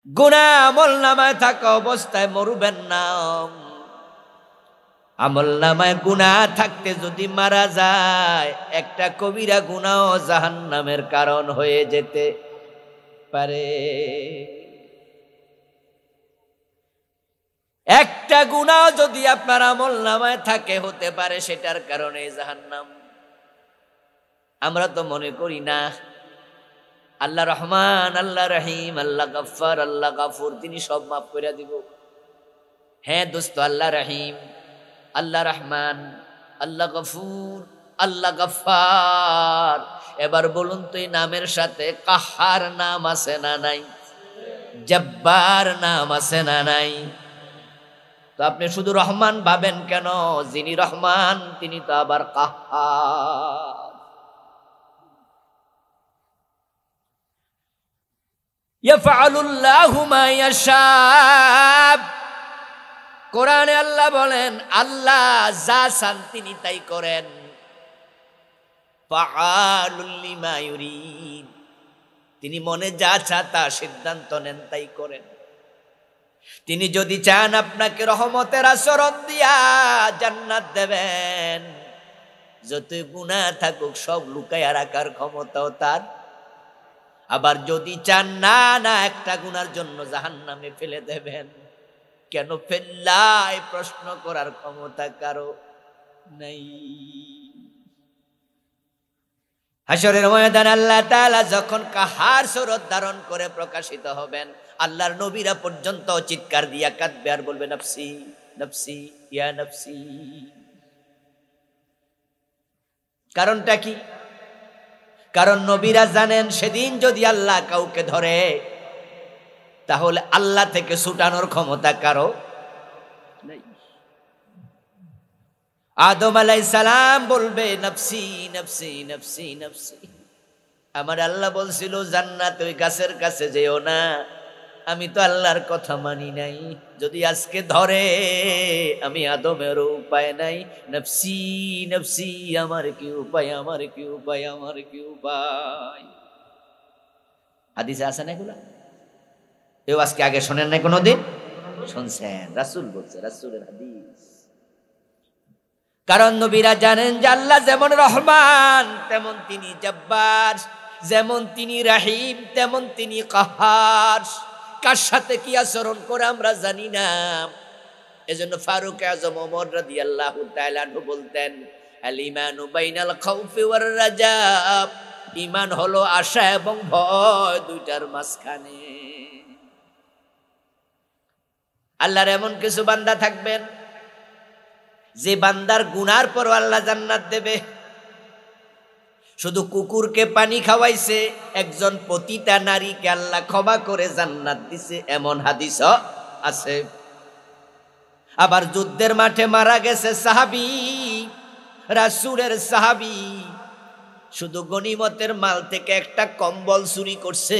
গুনাহ আমলনামায় থাকা অবস্থায় মরবেন না। আমলনামায় গুনাহ থাকতে যদি মারা যায়, একটা কবিরা গুনাহ জাহান্নামের কারণ হয়ে যেতে পারে। একটা গুনাহ যদি আপনার আমলনামায় থাকে, হতে পারে সেটার কারণে জাহান্নাম। আমরা তো মনে করি না আল্লাহ রহমান, আল্লাহ রহিম, আল্লাহ গফফার, আল্লাহ গাফুর, তিনি সব মাফ করে দিব। হ্যাঁ দোস্ত, আল্লাহ রহিম, আল্লাহ রহমান, আল্লাহ গফুর, আল্লাহ গফফার। এবার বলুন তো, এই নামের সাথে কাহার নাম আছে না নাই? জব্বার নাম আছে না নাই? তো আপনি শুধু রহমান ভাবেন কেন? যিনি রহমান তিনি তো আবার কাহার। ইয়াফআলুল্লাহু মা ইয়াশা। কোরআনে আল্লাহ বলেন, আল্লাহ যা চান তিনি তাই করেন। ফাআলুল লিমা ইউরিদ, তিনি মনে যা চান তা সিদ্ধান্ত নেন, তাই করেন। তিনি যদি চান আপনাকে রহমতের আচরণ দিয়া জান্নাত দেবেন, যতই গুনাহ থাকুক সব লুকাইয়া রাখার ক্ষমতাও তার। আবার যদি চান না না একটা গুনার জন্য জাহান্নামে ফেলে দেবেন, কেন ফেললাই প্রশ্ন করার ক্ষমতা কারো নাই। হাসরের ময়দানে আল্লাহ তাআলা যখন কাহার সুরত ধারণ করে প্রকাশিত হবেন, আল্লাহর নবীরা পর্যন্ত চিৎকার দিয়া কাঁদবে আর বলবে, নফসি নফসি ইয়া নফসি। কারণটা কি? কারণ নবীরা জানেন সেদিন যদি আল্লাহ কাউকে ধরে, তাহলে আল্লাহ থেকে ছুটানোর ক্ষমতা কারো নাই। আদম আলাইহিস সালাম বলবে, নফসি নফসি নফসি নফসি। আমার আল্লাহ বলছিল জান্নাত ওই গাছের কাছে যেও না, আমি তো আল্লাহর কথা মানি নাই। যদি আজকে ধরে, আমি আদমের উপায় নাই। নফসি নফসি, আমার কি উপায়, আমার কি উপায়, আমার কি উপায়। হাদিসে আছে না এগুলা? কেউ আজকে আগে শোনেন না, কোনোদিন শুনছেন? রাসূল বলছে, রাসূলের হাদিস। কারণ নবীরা জানেন যে আল্লাহ যেমন রহমান তেমন তিনি জব্বার, যেমন তিনি রহিম তেমন তিনি কাহার। কার সাথে কি আচরণ করে আমরা জানি না। এজন্য ফারুক আযম ওমর রাদিয়াল্লাহু তাআলা আনহু বলতেন, আল ঈমানু বাইনাল খাউফি ওয়ার রাজা। ঈমান হলো আশা এবং ভয় দুইটার মাঝখানে। আল্লাহর এমন কিছু বান্দা থাকবেন যে বান্দার গুনার পর আল্লাহ জান্নাত দেবে। শুধু কুকুরকে পানি খাওয়াইছে, একজন পতিতা নারীকে আল্লাহ ক্ষমা করে জান্নাত দিছে, এমন হাদিস আছে। আবার যুদ্ধের মাঠে মারা গেছে সাহাবী, রাসূলের সাহাবী, শুধু গনিমতের মাল থেকে একটা কম্বল চুরি করছে,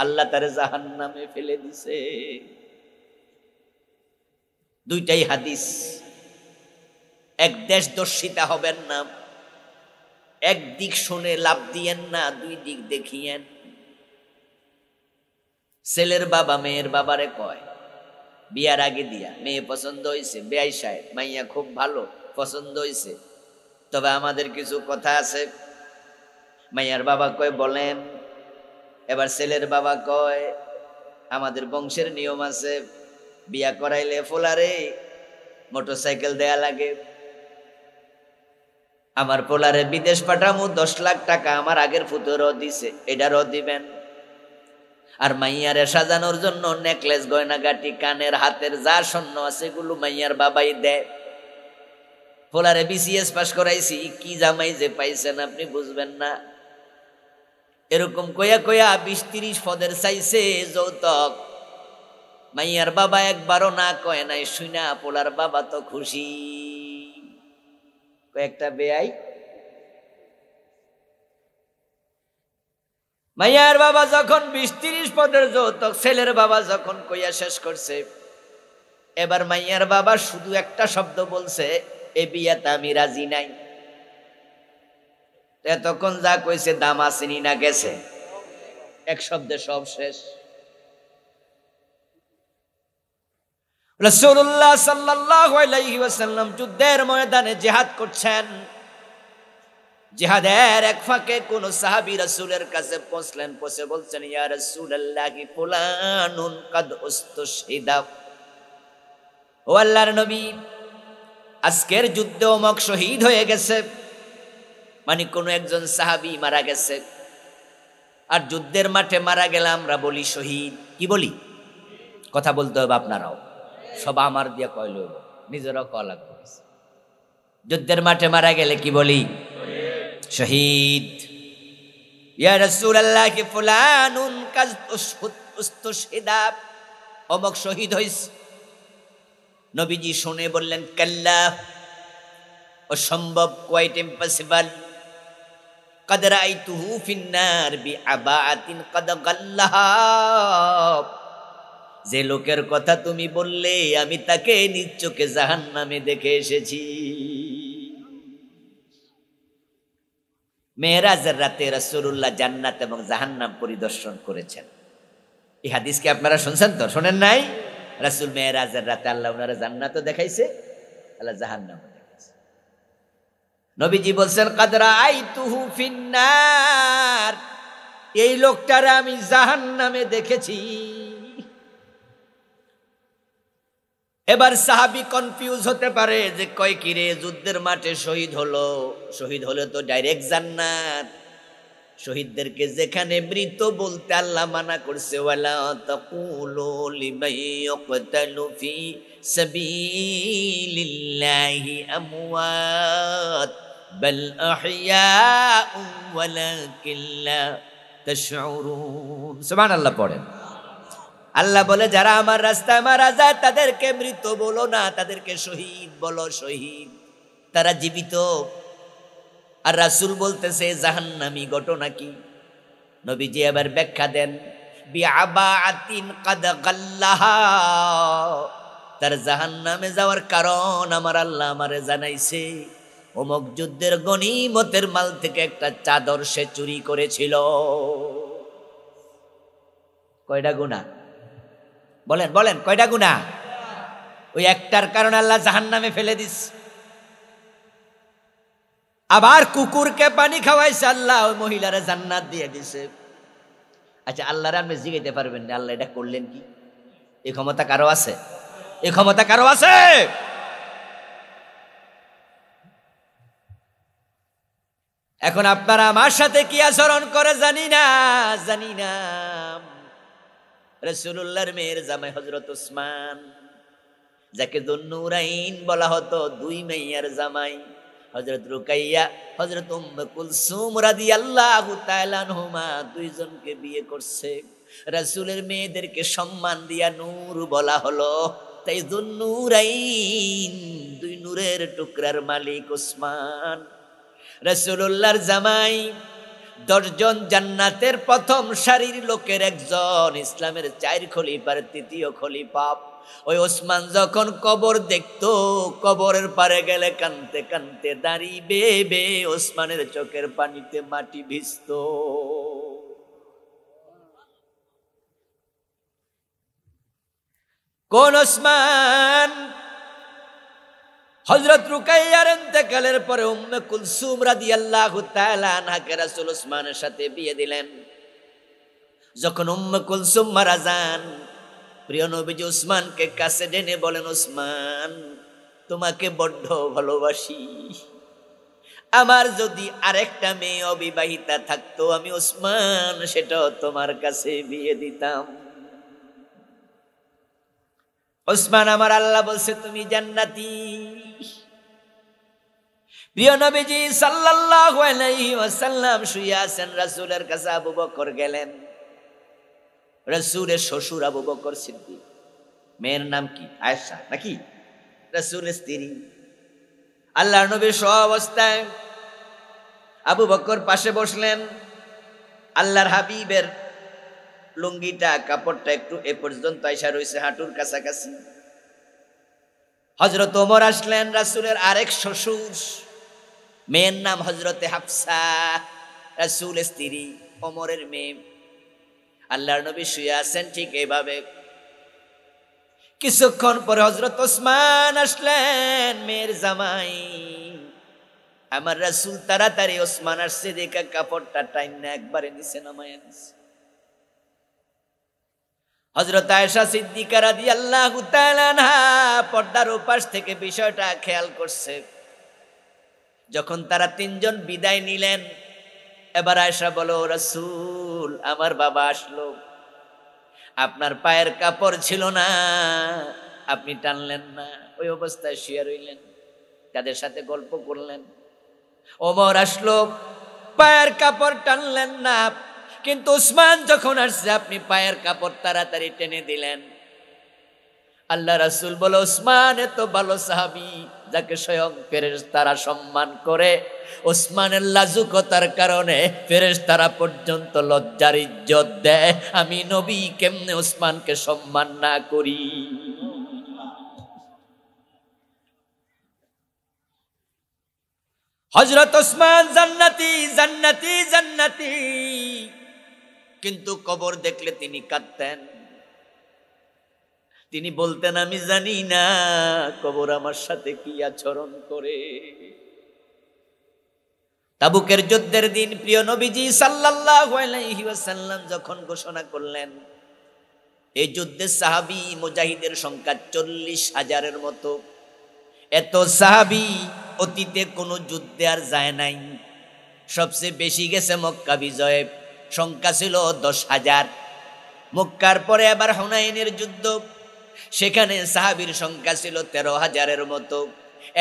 আল্লাহ তারে জাহান্নামে ফেলে দিছে। দুইটাই হাদিস। এক দেশদর্শিতা হবেন না, একদিক শুনে লাভ দিয়েন না, দুই দিক দেখিয়েন। ছেলের বাবা মেয়ের বাবারে কয়, বিয়ার আগে দিয়া, মেয়ে পছন্দ হয়েছে, বেয়াই সাহেব মাইয়া খুব ভালো, পছন্দ হয়েছে, তবে আমাদের কিছু কথা আছে। মাইয়ার বাবা কয়, বলেন। এবার ছেলের বাবা কয়, আমাদের বংশের নিয়ম আছে, বিয়া করাইলে ফোলারে মোটরসাইকেল দেয়া লাগে। আমার পোলারে বিদেশ পাঠামু, 10 লাখ টাকা আমার আগের ফুতুরও দিছে, এটারও দিবেন। আর মাইয়ারে সাজানোর জন্য নেকলেস, গয়নাগাটি, কানের, হাতের যা স্বর্ণ আছে এগুলো মাইয়ার বাবাই দেয়। পোলারে বিসিএস পাস করাইছি, কি জামাই যে পাইছেন আপনি বুঝবেন না। এরকম কইয়া কইয়া 20-30 পদের চাইছে যৌতুক। মাইয়ার বাবা একবারও না কয় নাই, শুনা পোলার বাবা তো খুশি। কয়েকটা বেয়াই, মাইয়ার বাবা যখন 20-30 পদের যৌতুক ছেলের বাবা যখন কইয়া শেষ করছে, এবার মাইয়ার বাবা শুধু একটা শব্দ বলছে, এ বিয়াতে আমি রাজি নাই। এতক্ষণ যা কইছে দাম আসেনি না গেছে, এক শব্দে সব শেষ। রাসূলুল্লাহ সাল্লাল্লাহু আলাইহি ওয়াসাল্লাম যুদ্ধের ময়দানে জিহাদ করছেন। জিহাদের এক ফাঁকে কোন সাহাবী রাসূলের কাছে পৌঁছলেন, পৌঁছে বলছেন, ইয়া রাসূলুল্লাহ ফুলানুন কাদ উস্তুশহিদা, ও আল্লাহর নবী, আজকের যুদ্ধে অমুক শহীদ হয়ে গেছে। মানে কোন একজন সাহাবী মারা গেছে। আর যুদ্ধের মাঠে মারা গেলে আমরা বলি শহীদ। কি বলি? কথা বলতে হবে আপনারাও, সব আমার দিয়ে কইল, নিজেরাও কওয়া লাগবে। যুদ্ধের মাঠে মারা গেলে কি বলি? শহীদ। ইয়া রাসূলুল্লাহ কি ফুলানুন কাদ উস্তুশহিদা, অমুক শহীদ হইছে। নবীজি শুনে বললেন, কাল্লা, অসম্ভব, কোয়াইট ইম্পসিবল। قد رأيته في النار بعباءة قد غلها, যে লোকের কথা তুমি বললে আমি তাকে নিজ চোখে জাহান্নামে দেখে এসেছি। মেরাজের রাতে রাসূলুল্লাহ জান্নাত এবং জাহান্নাম পরিদর্শন করেছেন। এই হাদিস কি আপনারা শুনছেন? তো শোনেন নাই? রাসূল মেরাজের রাতে আল্লাহ ওনারা জান্নাতও দেখাইছে, আল্লাহ জাহান্নামও দেখাইছে। নবীজি বলছেন, কাদ রাআইতুহু ফিন্নার, এই লোকটারে আমি জাহান্নামে দেখেছি। এবার সাহাবী কনফিউজ হতে পারে যে কয় কি রে, যুদ্ধের মাঠে শহীদ হলো, শহীদ হলে তো ডাইরেক্ট জান্নাত। শহীদদেরকে যেখানে মৃত বলতে আল্লাহ মানা করছে, ওয়ালা তাকুলু লিমান ইয়াকতালু ফি সাবিলিল্লাহি আমওয়াত বাল আহইয়াউ ওয়ালাকিন লা তাশউরুন। সুবহানাল্লাহ পড়েন। আল্লাহ বলে, যারা আমার রাস্তায় মারা যায় তাদেরকে মৃত বলো না, তাদেরকে শহীদ বলো। শহীদ তারা জীবিত। আর রাসূল বলতেছে জাহান্নামী। ঘটনা কি? নবীজি আবার ব্যাখ্যা দেন, বিআবাআতিন কাদ গাল্লাহা, তার জাহান্নামে যাওয়ার কারণ আমার আল্লাহ আমারে জানাইছে। অমুক যুদ্ধের গনিমতের মাল থেকে একটা চাদর সে চুরি করেছিল। কয়টা গুনাহ? বলেন বলেন, কয়টা গুনাহ? ওই একটার কারণে আল্লাহ জাহান্নামে ফেলে দিস। আবার কুকুরকে পানি খাওয়াইছে আল্লাহ, ওই মহিলারে জান্নাত দিয়ে দিছে। আচ্ছা, আল্লাহর আপনি জিগাইতে পারবেন না আল্লাহ এটা করলেন কি? এই ক্ষমতা কারো আছে? এই ক্ষমতা কারো আছে? এখন আপনারা আমার সাথে কি আচরণ করে জানি না, জানি না। রাসূলুল্লাহর মেয়ের জামাই হযরত উসমান, যাকে দুন্নুরাইন বলা হতো, দুই মেয়ের জামাই, হযরত রুকাইয়া, হযরত উম্মে কুলসুম রাদিয়াল্লাহু তাআলা আনহুমা, দুইজনকে বিয়ে করছে। রাসূলের মেয়েদেরকে সম্মান দিয়া নূর বলা হলো, তাই দুন্নুরাইন, দুই নূরের টুকরার মালিক উসমান। রাসূলুল্লাহর জামাই, 10 জন জান্নাতের প্রথম সারির লোকের একজন, ইসলামের 4 খলিফার 3য় খলিফা। ওই ওসমান যখন কবর দেখতো, কবরের পারে গেলে কানতে কানতে দাঁড়ি বেয়ে বেয়ে ওসমানের চোখের পানিতে মাটি ভিজতো। কোন ওসমান? হযরত রুকাইয়ার ইন্তেকালের পরে উম্মে কুলসুম রাদিয়াল্লাহু তাআলা আনহাকে রাসূল ওসমানের সাথে বিয়ে দিলেন। যখন উম্মে কুলসুম মারা যান, প্রিয় নবীজি উসমানকে কাছে টেনে বলেন, উসমান, তোমাকে বড্ড ভালোবাসি। আমার যদি আরেকটা মেয়ে অবিবাহিতা থাকতো, আমি উসমান সেটাও তোমার কাছে বিয়ে দিতাম। উসমান, আমার আল্লাহ বলছে তুমি জান্নাতি। প্রিয় নবীজি সাল্লাল্লাহু আলাইহি ওয়াসাল্লাম শুয়ে আছেন, রাসূলের কাছে আবু বকর গেলেন। রাসূলের শ্বশুর আবু বকর সিদ্দিক, মেয়ের নাম কি? আয়েশা নাকি? রাসূলের স্ত্রী। আল্লাহর নবীর সব অবস্থায় আবু বকর পাশে বসলেন। আল্লাহর হাবিবের লুঙ্গিটা, কাপড়টা একটু এ পর্যন্ত আইসা রয়েছে, হাঁটুর কাছাকাছি। হযরত ওমর আসলেন, রাসূলের আরেক শ্বশুর, মেয়ের নাম হযরতে হাফসা, রাসূলের স্ত্রী, ওমরের মেয়ে। আল্লাহর নবী শুয়ে আছেন ঠিক এইভাবে। কিছুক্ষণ পরে হযরত ওসমান আসলেন, মেয়ের জামাই। আমার রাসূল তাড়াতাড়ি ওসমান আসছে দেখে কাপড়টা টাইনা একবারে নিচে নামায়া দিছে। হযরত আয়েশা সিদ্দিকা রাদিয়াল্লাহু তাআলা আনহা পর্দার ওপাশ থেকে বিষয়টা খেয়াল করছে। যখন তারা তিনজন বিদায় নিলেন, এবার আয়েশা বলো, রাসূল আমার বাবা আসলো, আপনার পায়ের কাপড় ছিল না, আপনি টানলেন না, ওই অবস্থায় শুয়ে রইলেন, তাদের সাথে গল্প করলেন। ওমর আসলো, পায়ের কাপড় টানলেন না, কিন্তু উসমান যখন আসছে আপনি পায়ের কাপড় তাড়াতাড়ি টেনে দিলেন। আল্লাহ রাসূল বলে, উসমান এত ভালো সাহাবী, যাকে স্বয়ং ফেরেশতারা সম্মান করে, উসমানের লাজুকতার কারণে ফেরেশতারা পর্যন্ত লজ্জার ইজ্জত দেয়, আমি নবী কেমনে উসমানকে সম্মান না করি? হযরত ওসমান জান্নাতি জান্নাতি জান্নাতি, কিন্তু কবর দেখলে তিনি কাঁদতেন। তিনি বলতেন, আমি জানি না কবর আমার সাথে কি আচরণ করে। তাবুকের যুদ্ধের দিন প্রিয় নবীজি সাল্লাল্লাহু আলাইহি ওয়াসাল্লাম যখন ঘোষণা করলেন, এই যুদ্ধে সাহাবী মুজাহিদের সংখ্যা 40,000-এর মতো। এত সাহাবী অতীতে কোনো যুদ্ধে আর যায় নাই। সবচেয়ে বেশি গেছে মক্কা বিজয়ে, সংখ্যা ছিল 10,000। মক্কার পরে আবার হুনাইনের যুদ্ধ, সেখানে সাহাবীর সংখ্যা ছিল 13,000-এর মতো।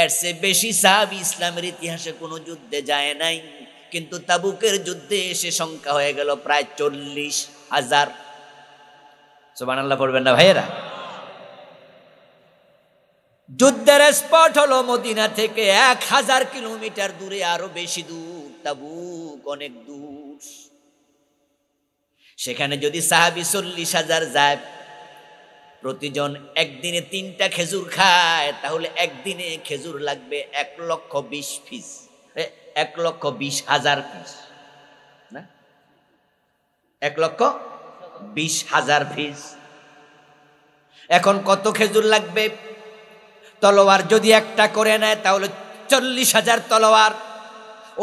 এর চেয়ে বেশি সাহাবী ইসলামের ইতিহাসে কোনো যুদ্ধে যায় নাই, কিন্তু তাবুকের যুদ্ধে এসে সংখ্যা হয়ে গেল প্রায় 40,000। সুবহানাল্লাহ পড়বেন না ভাইয়েরা? যুদ্ধের স্পট হলো মদিনা থেকে 1000 কিলোমিটার দূরে, আরো বেশি দূর। তাবুক অনেক দূর। সেখানে যদি সাহাবী 40,000 যায়, প্রতিজন একদিনে 3টা খেজুর খায়, তাহলে একদিনে খেজুর লাগবে 1,20,000 পিস, 1,20,000 পিস না, 1,20,000 পিস। এখন কত খেজুর লাগবে? তলোয়ার যদি একটা করে নেয় তাহলে 40,000 তলোয়ার।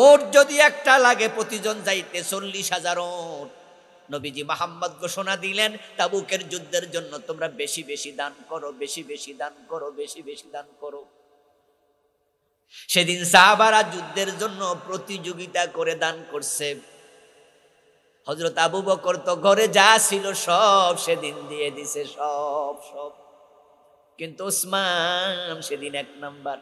ওট যদি একটা লাগে প্রতিজন যাইতে 40,000 ওট। নবীজি মুহাম্মদ ঘোষণা দিলেন, তাবুকের যুদ্ধের জন্য তোমরা বেশি বেশি দান করো, বেশি বেশি দান করো, বেশি বেশি দান করো। সেদিন সাহাবারা যুদ্ধের জন্য প্রতিযোগিতা করে দান করছে। হযরত আবু বকর তো ঘরে যা ছিল সব সেদিন দিয়ে দিছে, সব সব। কিন্তু উসমান সেদিন 1 নাম্বার।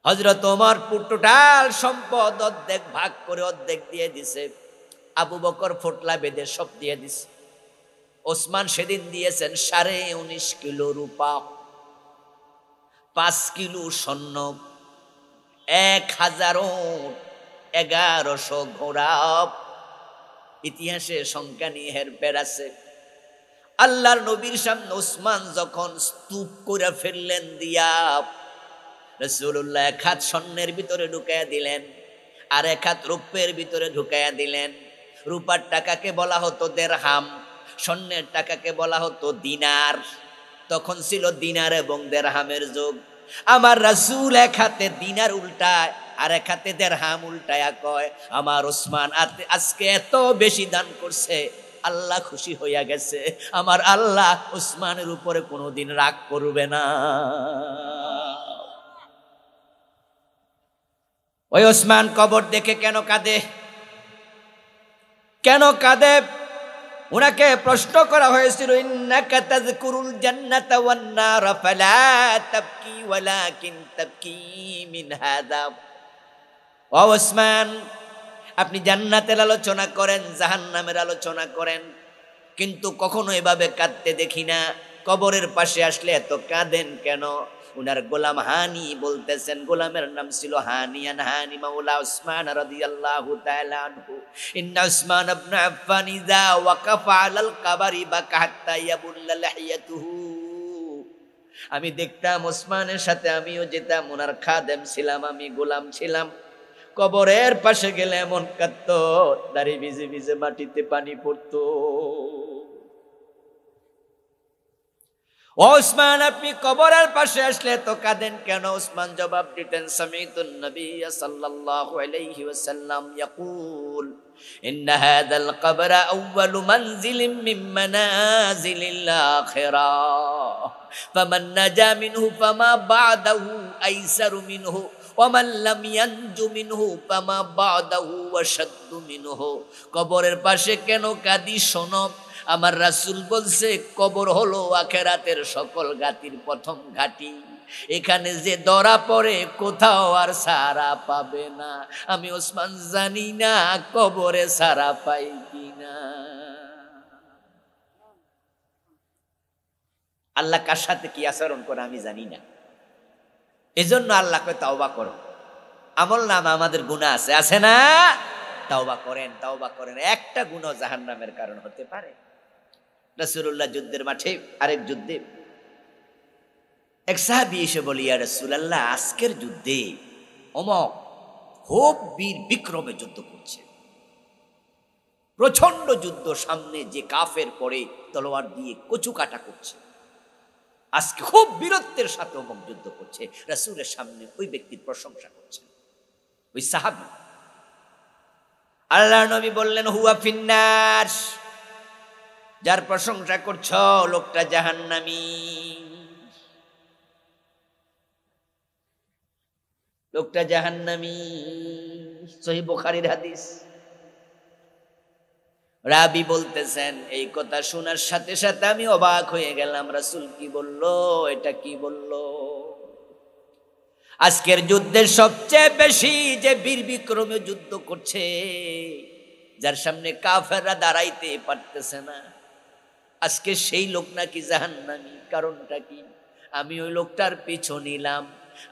হযরত ওমর টোটাল সম্পদ অর্ধেক ভাগ করে অর্ধেক দিয়ে দিছে। আবু বকর ফোটলা বেঁধে সব দিয়ে দিছে। ওসমান সেদিন দিয়েছেন 19.5 কিলো রূপা, 5 কিলো স্বর্ণ, 1000 উট, 1100 ঘোড়া। ইতিহাসে সংখ্যা নিয়ে হেরফের আছে। আল্লাহর নবীর সামনে ওসমান যখন স্তূপ করে ফেললেন দিয়া, রাসূলুল্লাহ 1 হাত স্বর্ণের ভিতরে ঢুকাইয়া দিলেন, আর 1 হাত রূপের ভিতরে ঢুকাইয়া দিলেন। রূপার টাকাকে বলা হতো দেরহাম, স্বর্ণের টাকাকে বলা হতো দিনার। তখন ছিল দিনার এবং দেরহামের যুগ। আমার রাসূল 1 হাতে দিনার উল্টায় আর 1 হাতে দেরহাম উল্টায়া কয়, আমার ওসমান আজকে এত বেশি দান করছে, আল্লাহ খুশি হইয়া গেছে, আমার আল্লাহ ওসমানের উপরে কোনোদিন রাগ করবে না। ওই ওসমান কবর দেখে কেন কাঁদে? কেন কাঁদে? ওনাকে প্রশ্ন করা হয়েছিল, ইন্নাকা তাযকুরুল জান্নাতা ওয়ান নার ফালা তাবকি ওয়ালাকিন তাবকি মিন হাযা। ও ওসমান, আপনি জান্নাতের আলোচনা করেন, জাহান্নামের আলোচনা করেন, কিন্তু কখনো এভাবে কাঁদতে দেখি না। কবরের পাশে আসলে এত কাঁদেন কেন? উনার গোলাম হানি বলতেছেন, গোলামের নাম ছিল হানিয়ান, হানি মাওলা উসমান রাদিয়াল্লাহু তাআলা আনহু। ইন্না উসমান ইবনে আফফান ইযা ওয়াকাফা আলাল কাবারি বাকা হাত্তা ইয়াবুল্লা লাহিয়াতুহু। আমি দেখতাম ওসমানের সাথে আমিও যেতাম, ওনার খাদেম ছিলাম, আমি গোলাম ছিলাম। কবরের পাশে গেলে এমন কাঁদতো, দাড়ি ভিজে ভিজে মাটিতে পানি পড়তো। ও উসমান, আপনি কবরের পাশে আসলে তো কাঁদেন কেন? উসমান জবাব দিতেন, সামিতুন নবী সাল্লাল্লাহু আলাইহি ওয়াসাল্লাম ইয়াকুল ইন্না হাযাল কবরা আউয়ালু মানজিলিন মিন মানাজিলিল আখিরাহ ফামান নাজা মিনহু ফামা বা'দাহু আইসারু মিনহু ওয়া মান লাম ইয়ানজু মিনহু ফামা বা'দাহু আশাদ্দু মিনহু। কবরের পাশে কেন কাঁদি শোনো, আমার রাসূল বলছে কবর হলো আখিরাতের সকল ঘাটির প্রথম ঘাটি। এখানে যে ধরা পড়ে কোথাও আর সারা পাবে না। আমি ওসমান জানি না কবরে সারা পাই কিনা। আল্লাহ কার সাথে কি আচরণ করে আমি জানি না। এজন্য আল্লাহ কয় তাওবা করো। আমল নামা আমাদের গুনাহ আছে, আছে না? তাওবা করেন, তাওবা করেন। একটা গুনাহ জাহান্নামের কারণ হতে পারে। রাসূলুল্লাহ যুদ্ধের মাঠে, আরেক যুদ্ধে এক সাহাবী এসে বলে, ইয়া রাসূলুল্লাহ, আজকের যুদ্ধে অমক খুব বীর বিক্রমে যুদ্ধ করছে, প্রচন্ড যুদ্ধ, সামনে যে কাফের পড়ে তলোয়ার দিয়ে কচু কাটা করছে, আজকে খুব বীরত্বের সাথে অমক যুদ্ধ করছে। রাসূলের সামনে ওই ব্যক্তির প্রশংসা করছেন ওই সাহাবী। আল্লাহর নবী বললেন, হুয়া ফিন্নার, যার প্রশংসা করছ লোকটা জাহান্নামী, লোকটা জাহান্নামী। সহিহ বুখারীর হাদিস। রাবী বলতেছেন, এই কথা শোনার সাথে সাথে আমি অবাক হয়ে গেলাম, রাসূল কি বলল, এটা কি বলল? আজকের যুদ্ধের সবচেয়ে বেশি যে বীর বিক্রমে যুদ্ধ করছে, যার সামনে কাফেররা দাঁড়াইতে পারতেছে না, আজকে সেই লোক নাকি জাহান্নামী। কারণটা কি? আমি ওই লোকটার পিছু নিলাম।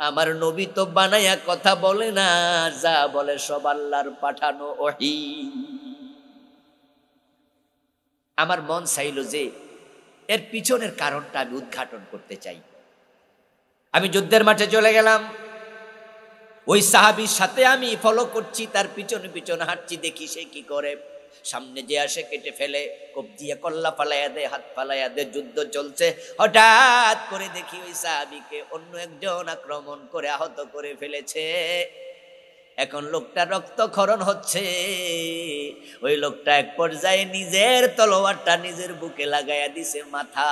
আমার নবী তো বানায়া কথা বলে না, যা বলে সব আল্লাহর পাঠানো ওহী। আমার মন চাইল যে এর পিছনের কারণটা আমি উদ্ঘাটন করতে চাই। আমি যুদ্ধের মাঠে চলে গেলাম, ওই সাহাবীর সাথে আমি ফলো করছি, তার পিছনে পিছনে হাঁটছি, দেখি সে কি করে। সামনে যে আসে কেটে ফেলে, কোপ দিয়ে কল্লা ফালাইয়া দেয়, হাত ফালাইয়া দেয়, যুদ্ধ চলছে। হঠাৎ করে দেখি ওই সাহাবীকে অন্য একজন আক্রমণ করে আহত করে ফেলেছে। এখন লোকটা রক্তক্ষরণ হচ্ছে। ওই লোকটা এক পর্যায়ে নিজের তলোয়ারটা নিজের বুকে লাগাইয়া দিছে মাথা,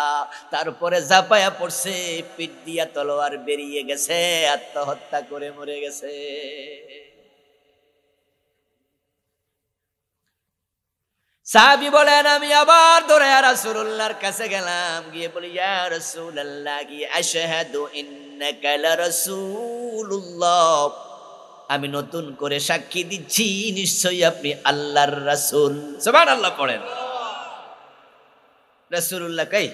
তারপরে ঝাঁপায়া পড়ছে, পিঠ দিয়া তলোয়ার বেরিয়ে গেছে, আত্মহত্যা করে মরে গেছে। সাহাবী বলেন, আমি আবার দৌড়ায়া রাসূলুল্লাহর কাছে গেলাম, গিয়ে বলি, ইয়া রাসূলুল্লাহ, আশহাদু ইন্নাকা লারাসূলুল্লাহ, আমি নতুন করে সাক্ষী দিচ্ছি নিশ্চয়ই আপনি আল্লাহর রাসূল। সুবহানাল্লাহ পড়েন। রাসূলুল্লাহ কই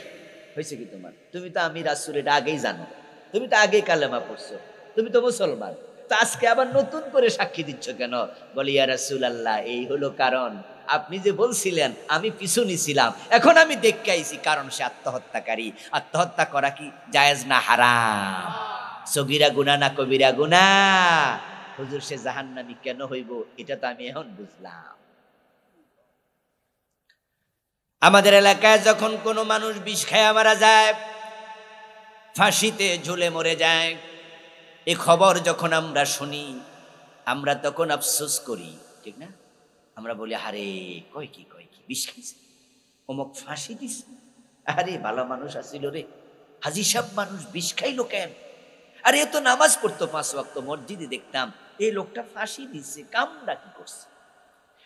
হইছে কি তোমার? তুমি তো আমি রাসূল এটা আগেই জানো, তুমি তো আগেই কালেমা পড়ছো, তুমি তো মুসলমান, তো আজকে আবার নতুন করে সাক্ষী দিচ্ছ কেন? বলি, ইয়া রাসূলুল্লাহ, এই হলো কারণ, আপনি যে বলছিলেন আমি পিছু নিছিলাম, এখন আমি দেখতে আইছি, কারণ সে আত্মহত্যাকারী। আত্মহত্যা করা কি জায়েজ না হারাম? সগীরা গুনাহ না কবিরা গুনাহ? হুজুর, সে জাহান্নামী কেন হইব এটা তো আমি এখন বুঝলাম। আমাদের এলাকায় যখন কোনো মানুষ বিষ খায়া মারা যায়, ফাঁসিতে ঝুলে মরে যায়, এই খবর যখন আমরা শুনি, আমরা তখন আফসোস করি, ঠিক না? আমরা বলি, আরে কয় কি বিষ খাইছে, অমুক ফাঁসি দিছে, আরে ভালো মানুষ আসিল রে, হাজী সাহেব মানুষ বিষ খাইলো কেন? আরে এ তো নামাজ পড়তো 5 ওয়াক্ত, মসজিদে দেখতাম, এই লোকটা ফাঁসি দিচ্ছে, কামটা কি করছে?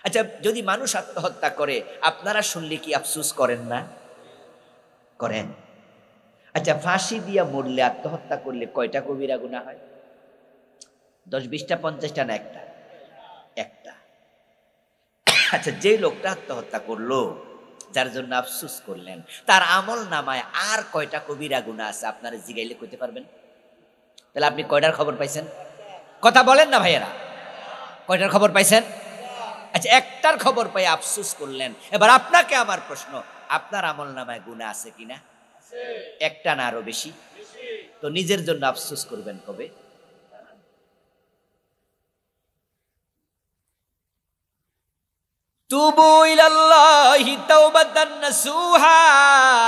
আচ্ছা, যদি মানুষ আত্মহত্যা করে আপনারা শুনলে কি আফসোস করেন না? করেন। আচ্ছা, ফাঁসি দিয়া মরলে, আত্মহত্যা করলে কয়টা কবিরা গুনাহ হয়? 10, 20টা, 50টা না একটা? একটা। আচ্ছা, যে লোকটা আত্মহত্যা করলো, যার জন্য আফসোস করলেন, তার আমল নামায় আর কয়টা কবিরা গুনাহ আছে আপনারা জিগাইলে কইতে পারবেন? তাহলে আপনি কয়টার খবর পাইছেন? কথা বলেন না ভাইয়েরা, কয়টার খবর পাইছেন? আচ্ছা, একটার খবর পাই আফসোস করলেন। এবার আপনাকে আমার প্রশ্ন, আপনার আমল নামায় গুনাহ আছে কিনা? একটা না আরো বেশি? তো নিজের জন্য আফসোস করবেন কবে? তুবু ইলাল্লাহি তাওবাতান নাসুহা,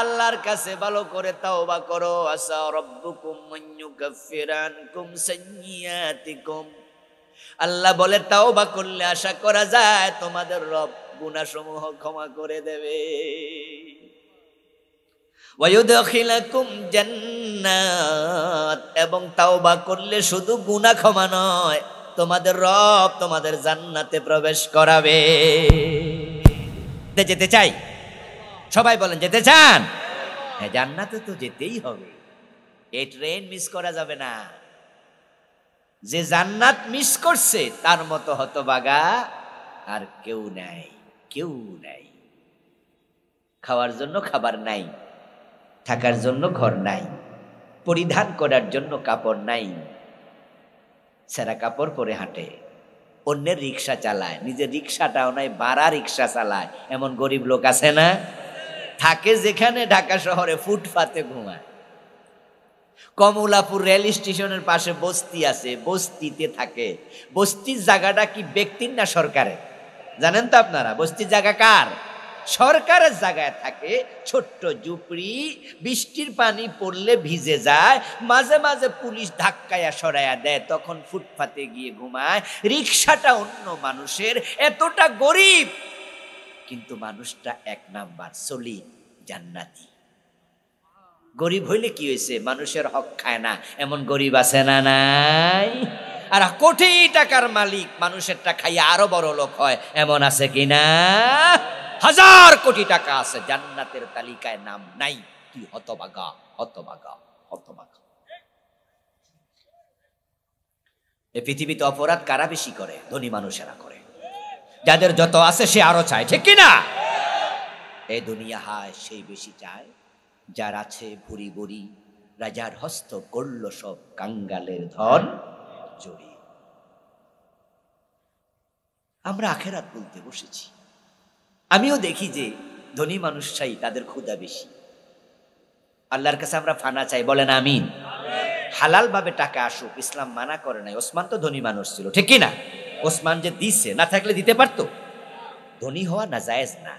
আল্লাহর কাছে ভালো করে তাওবা করো। আসা রাব্বুকুম মান ইউকাফফিরানকুম সাইয়্যাতিকুম, আল্লাহ বলে তাওবা করলে আশা করা যায় তোমাদের রব গুনাহসমূহ ক্ষমা করে দেবে। ওয়ায়ুদখিলাকুম জান্নাত, এবং তাওবা করলে শুধু গুনাহ ক্ষমা নয়, তোমাদের রব তোমাদের জান্নাতে প্রবেশ করাবে। যেতে চাই? সবাই বলেন যেতে চান? হ্যাঁ, জান্নাতে তো যেতেই হবে, এই ট্রেন মিস করা যাবে না। যে জান্নাত মিস করছে তার মতো হতভাগা আর কেউ নাই, কেউ নাই। খাওয়ার জন্য খাবার নাই, থাকার জন্য ঘর নাই, পরিধান করার জন্য কাপড় নাই, ছেঁড়া কাপড় পরে হাঁটে, অন্যের রিক্সা চালায়, নিজের রিক্সাটাও নাই, ভাড়া রিক্সা চালায়, এমন গরিব লোক আছে না? থাকে যেখানে ঢাকা শহরে ফুটপাতে ঘুমায়। কমলাপুর রেল স্টেশনের পাশে বস্তি আছে, বস্তিতে থাকে। বস্তির জায়গাটা কি ব্যক্তির না সরকারের? জানেন তো আপনারা বস্তির জায়গা কার? সরকারের জায়গায় থাকে, ছোট্ট ঝুপড়ি, বৃষ্টির পানি পড়লে ভিজে যায়, মাঝে মাঝে পুলিশ ধাক্কায়া সরাইয়া দেয়, তখন ফুটপাতে গিয়ে ঘুমায়। রিক্সাটা অন্য মানুষের, এতটা গরিব কিন্তু মানুষটা এক নাম্বার সলিম, জান্নাতি। গরিব হইলে কি হয়েছে, মানুষের হক খায় না, এমন গরিব আছে না নাই? আর কোটি টাকার মালিক মানুষেরটা খাইয়া আরো বড় লোক হয়, এমন আছে কিনা? হাজার কোটি টাকা আছে, জান্নাতের তালিকায় নাম নাই। তুই হতভাগা, হতভাগা, হতভাগা। এই পৃথিবীতে অপরাধ কারা বেশি করে? ধনী মানুষেরা করে। যাদের যত আছে সে আরো চায়, ঠিক কিনা? এই দুনিয়া হায় সেই বেশি চায়, যার আছে ভুরি ভুরি, রাজার হস্ত করল সব কাঙ্গালের ধন চুরি। আমরা আখেরাত বলতে বসেছি। আমিও দেখি যে ধনী মানুষ চাই, তাদের ক্ষুধা বেশি। আল্লাহর কাছে আমরা ফানা চাই, বলেন আমিন। হালাল ভাবে টাকা আসুক, ইসলাম মানা করে নাই। ওসমান তো ধনী মানুষ ছিল, ঠিক কিনা? ওসমান যে দিছে, না থাকলে দিতে পারতো? ধনী হওয়া নাজায়েজ না,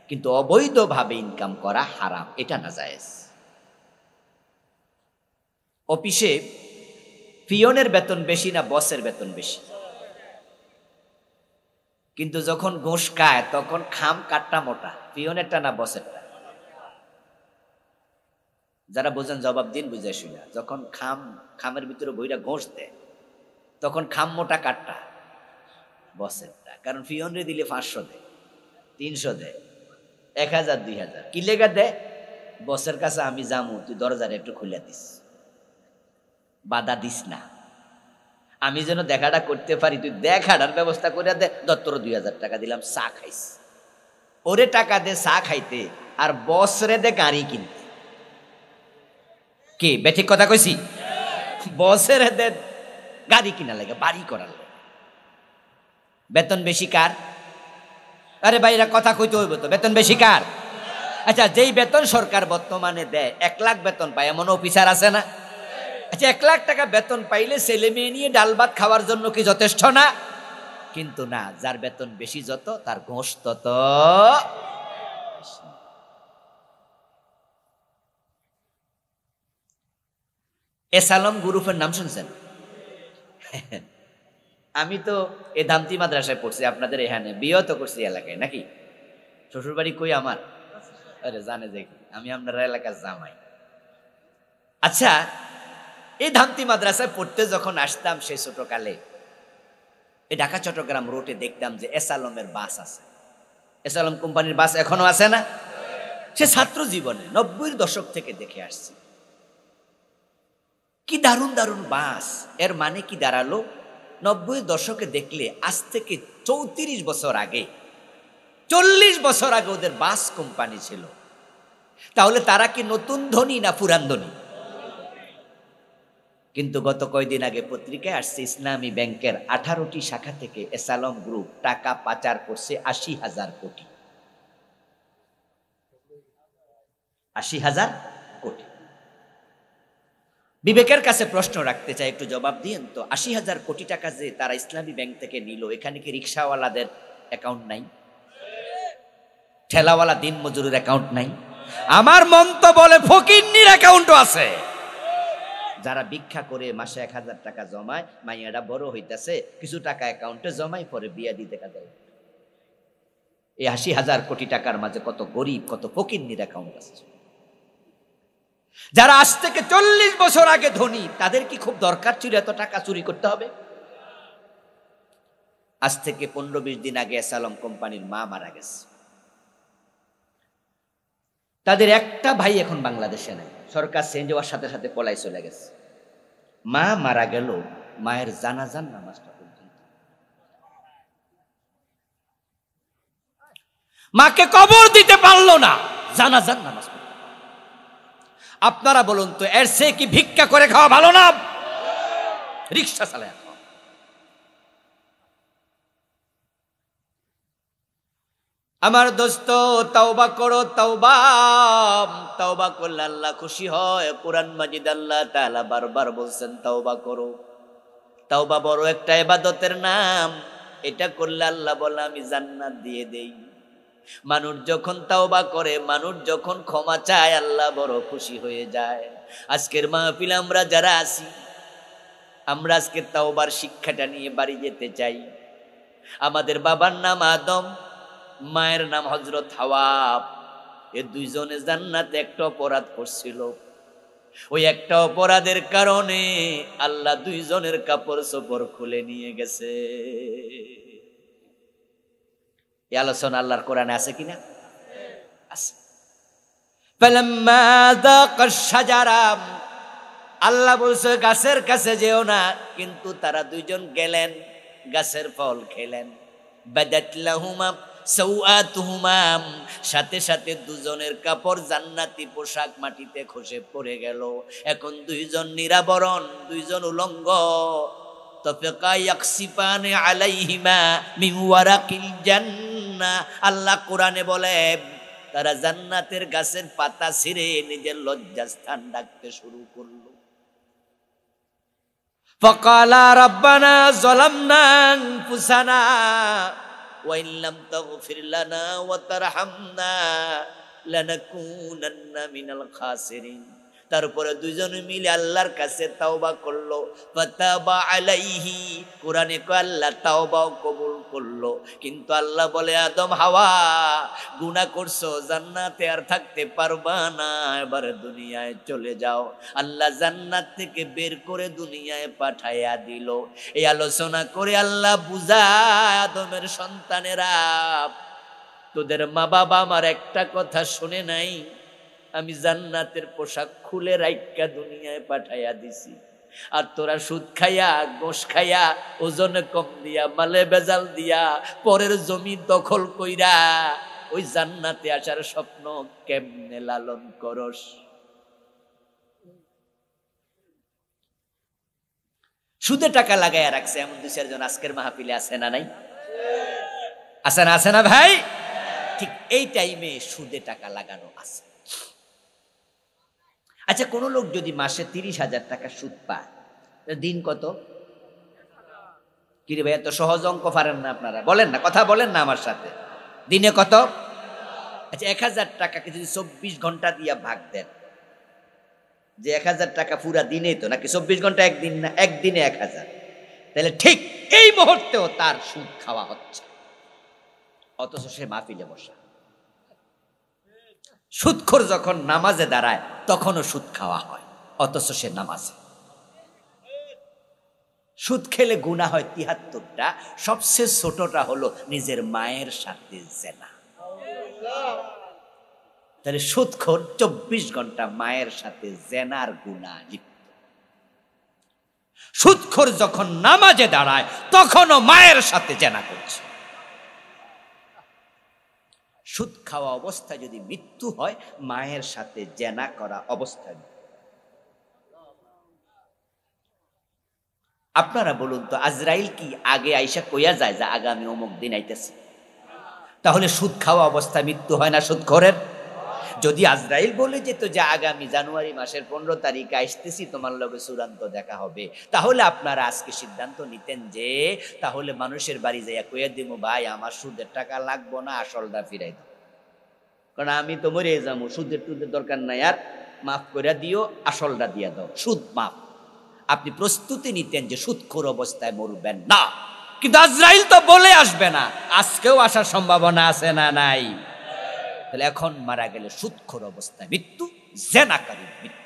কিন্তু অবৈধভাবে ইনকাম করা হারাম, এটা নাজায়েজ। অফিসে পিয়নের বেতন বেশি না বসের বেতন বেশি? কিন্তু যখন ঘুষ খায় তখন খাম কাটটা মোটা, পিয়নেরটা না বসেরটা? যারা বোঝেন জবাব দিন বুঝে শুনা। যখন খামের ভিতরে বইটা ঘোষ দেয় তখন খাম মোটা কাটটা বসেরটা, কারণ পিয়নরে দিলে 500 দেয়, 300 দেয়, 1000, 2000। কি লেগা দেয়? বসের কাছে আমি যামু, তুই দরজার একটু খুলে দিস, বাধা দিস না, আমি যেন দেখাটা করতে পারি, তুই দেখাটার ব্যবস্থা করে দে। দত্তর 2000 টাকা দিলাম, চা খাইস। ওরে টাকা দে চা খাইতে, আর বসরে দে গাড়ি কিনতে। কি বেঠিক কথা কইছি? বসের দে গাড়ি কিনা লাগে, বাড়ি করার লাগে। বেতন বেশি কার? আরে ভাইরা কথা কইতে হইব তো, বেতন বেশি কার? আচ্ছা, যেই বেতন সরকার বর্তমানে দেয়, 1 লাখ বেতন পায় এমন অফিসার আছে না? আচ্ছা, 1 লাখ টাকা বেতন পাইলে ছেলে মেয়ে নিয়ে ডাল ভাত খাওয়ার জন্য কি যথেষ্ট না? কিন্তু না, যার বেতন বেশি যত তার ঘোষ তত বেশি। এসালম গ্রুপের নাম শুনছেন? আমি তো এ ধামতি মাদ্রাসায় পড়ছি, আপনাদের এখানে বিয়ে তো করছি এলাকায়, নাকি? শ্বশুর বাড়ি কই আমার? আরে জানে যে আমি আপনার এলাকার জামাই। আচ্ছা, এই ধামতি মাদ্রাসায় পড়তে যখন আসতাম সেই ছোটকালে, এই ঢাকা চট্টগ্রাম রোডে দেখতাম যে এসালমের বাস আছে। এসালম কোম্পানির বাস এখনো আছে না? সে ছাত্র জীবনে 90-এর দশক থেকে দেখে আসছি। কি দারুণ দারুণ বাস! এর মানে কি দাঁড়ালো? 90-এর দশকে দেখলে আজ থেকে 34 বছর আগে, 40 বছর আগে ওদের বাস কোম্পানি ছিল। তাহলে তারা কি নতুন ধনী না পুরান ধনী? কিন্তু গত কয়েকদিন আগে পত্রিকায় আসছে, ইসলামী ব্যাংকের 18টি শাখা থেকে এসালম গ্রুপ টাকা পাচার করছে 80,000 কোটি। 80,000 কোটি। বিবেকের কাছে প্রশ্ন রাখতে চাই, একটু জবাব দিয়েন তো। 80,000 কোটি টাকা যে তারা ইসলামী ব্যাংক থেকে নিল, এখানে কি রিক্সাওয়ালাদের অ্যাকাউন্ট নাই? ঠেলাওয়ালা দিন মজুরের অ্যাকাউন্ট নাই? আমার মন তো বলে ফকিন্নির অ্যাকাউন্টও আছে, যারা ভিক্ষা করে মাসে 1000 টাকা জমায়, মাইয়াটা বড় হইতেছে, কিছু টাকা অ্যাকাউন্টে জমায়, পরে বিয়া দিতে কাজে। এই 80,000 কোটি টাকার মাঝে কত গরিব, কত ফকিন্নির অ্যাকাউন্ট আছে। যারা আজ থেকে 40 বছর আগে ধনী, তাদের কি খুব দরকার ছিল এত টাকা চুরি করতে হবে? আজ থেকে 15-20 দিন আগে অ্যাসালম কোম্পানির মা মারা গেছে। তাদের একটা ভাই এখন বাংলাদেশে নাই, সরকার চেঞ্জ হওয়ার সাথে সাথে পলাই চলে গেছে। মা মারা গেল, মায়ের জানাজার নামাজটা পর্যন্ত মাকে কবর দিতে পারলো না, জানাজার নামাজ। আপনারা বলুন তো, এর সে কি ভিক্ষা করে খাওয়া ভালো না? রিক্সা চালায় খাওয়া। আমার দোস্ত, তাওবা করো, তাওবা। তাওবা করলে আল্লাহ খুশি হয়। কোরআন মাজিদ আল্লাহ তাআলা বারবার বলছেন তাওবা করো। তাওবা বড় একটা ইবাদতের নাম। এটা করলে আল্লাহ বলে আমি জান্নাত দিয়ে দেই। মানুষ যখন তাওবা করে, মানুষ যখন ক্ষমা চায়, আল্লাহ বড় খুশি হয়ে যায়। আজকের মাহফিলে আমরা যারা আছি, আমরা আজকে তাওবার শিক্ষাটা নিয়ে বাড়ি যেতে চাই। আমাদের বাবার নাম আদম, মায়ের নাম হযরত হাওয়া। এই দুইজনে জান্নাতে একটা অপরাধ করছিল। ওই একটা অপরাধের কারণে আল্লাহ দুইজনের কাপড় চোপড় খুলে নিয়ে গেছে। এই আলোচনা আল্লাহর কোরআনে আছে কিনা? আছে। ফালাম্মা যাকাশ শাজারা, আল্লাহ বলছে গাছের কাছে যেও না, কিন্তু তারা দুইজন গেলেন, গাছের ফল খেলেন। বাদাত লাহুমা সাওআতুহুমা, সাথে সাথে দুজনের কাপড় জান্নাতি পোশাক মাটিতে খসে পড়ে গেল। এখন দুইজন নিরাবরণ, দুইজন উলঙ্গ। তাফিকা ইয়াকসিফানে আলাইহিমা মিন ওয়ারাকিল জান্নাহ। আল্লাহ কোরআনে বলে তারা জান্নাতের গাছের পাতা ছিঁড়ে নিজের লজ্জাস্থান ঢাকতে শুরু করলো। ফাকালা রাব্বানা যালামনা আনফুসানা ওয়া ইন লাম তাগফির লানা ওয়া তারহামনা লানাকুনান্না মিনাল খাসিরিন। তারপরে দুইজন মিলে আল্লাহর কাছে তাওবা করলো। ফাতাবা আলাইহি, কোরআনে কয় আল্লাহ তাওবাও কবুল করলো। কিন্তু আল্লাহ বলে আদম হাওয়া, গুনাহ করছো, জান্নাতে আর থাকতে পারবা না, এবার দুনিয়ায় চলে যাও। আল্লাহ জান্নাত থেকে বের করে দুনিয়ায় পাঠাইয়া দিল। এই আলোচনা করে আল্লাহ বুঝায় আদমের সন্তানেরা, তোদের মা বাবা আমার একটা কথা শুনে নাই, আমি জান্নাতের পোশাক খুলে রাইকা দুনিয়ায় পাঠাইয়া দিছি, আর তোরা সুদ খাইয়া, গোশ খাইয়া, ওজনে কম দিয়া, মালে বেজাল দিয়া, পরের জমি দখল কইরা ওই জান্নাতে আসার স্বপ্ন কেমনে লালন করস? সুদে টাকা লাগাইয়া রাখছে এমন 2-4 জন আজকের মাহফিলে আছে না নাই? আছে না? আছে না ভাই? ঠিক এই টাইমে সুদে টাকা লাগানো আছে। আচ্ছা, কোন লোক যদি মাসে 30,000 টাকা সুদ পায়, দিন কত? কিরে ভাই, এত সহজ অঙ্ক পারেন না আপনারা? বলেন না, কথা বলেন না আমার সাথে। দিনে কত? আচ্ছা, 1000 টাকাকে যদি 24 ঘন্টা দিয়া ভাগ দেন, যে 1000 টাকা পুরা দিনেই তো, নাকি 24 ঘন্টা একদিন না? একদিনে 1000। তাহলে ঠিক এই মুহূর্তেও তার সুদ খাওয়া হচ্ছে, অথচ সে মাহফিলে বসা। সুদখোর যখন নামাজে দাঁড়ায় তখনও সুদ খাওয়া হয়, অথচ সে নামাজে। সুদ খেলে গুনাহ হয় 73টা, সবচেয়ে ছোটটা হলো নিজের মায়ের সাথে জেনা। তাহলে সুদখোর 24 ঘন্টা মায়ের সাথে জেনার গুনাহ লিপ্ত। সুদখোর যখন নামাজে দাঁড়ায় তখনও মায়ের সাথে জেনা করছে। সুদ খাওয়া অবস্থায় যদি মৃত্যু হয়, মায়ের সাথে জেনা করা অবস্থায়। আপনারা বলুন তো, আজরাইল কি আগে আইসা কইয়া যায় যে আগামী অমুক দিন আইতেছে? তাহলে সুদ খাওয়া অবস্থায় মৃত্যু হয় না সুদখোরের? যদি আজরাইল বলে যেত যে আগামী জানুয়ারি মাসের 15 তারিখে আসতেছি, তোমার লগে চূড়ান্ত দেখা হবে, তাহলে আপনারা আজকে সিদ্ধান্ত নিতেন যে তাহলে মানুষের বাড়ি যাইয়া কইয়া দিব, ভাই আমার সুদের টাকা লাগবো না, আসলটা ফিরাই দাও। কারণ আমি তো মরে যাবো, সুদের টুদের দরকার নাই, আর মাফ করে দিও, আসলটা দিয়ে দাও, সুদ মাফ। আপনি প্রস্তুতি নিতেন যে সুদখোর অবস্থায় মরবেন না, কিন্তু আজরাইল তো বলে আসবে না, আজকেও আসার সম্ভাবনা আছে না নাই? তাহলে এখন মারা গেলে সুদখোর অবস্থায় মৃত্যু, জেনাকারীর মৃত্যু।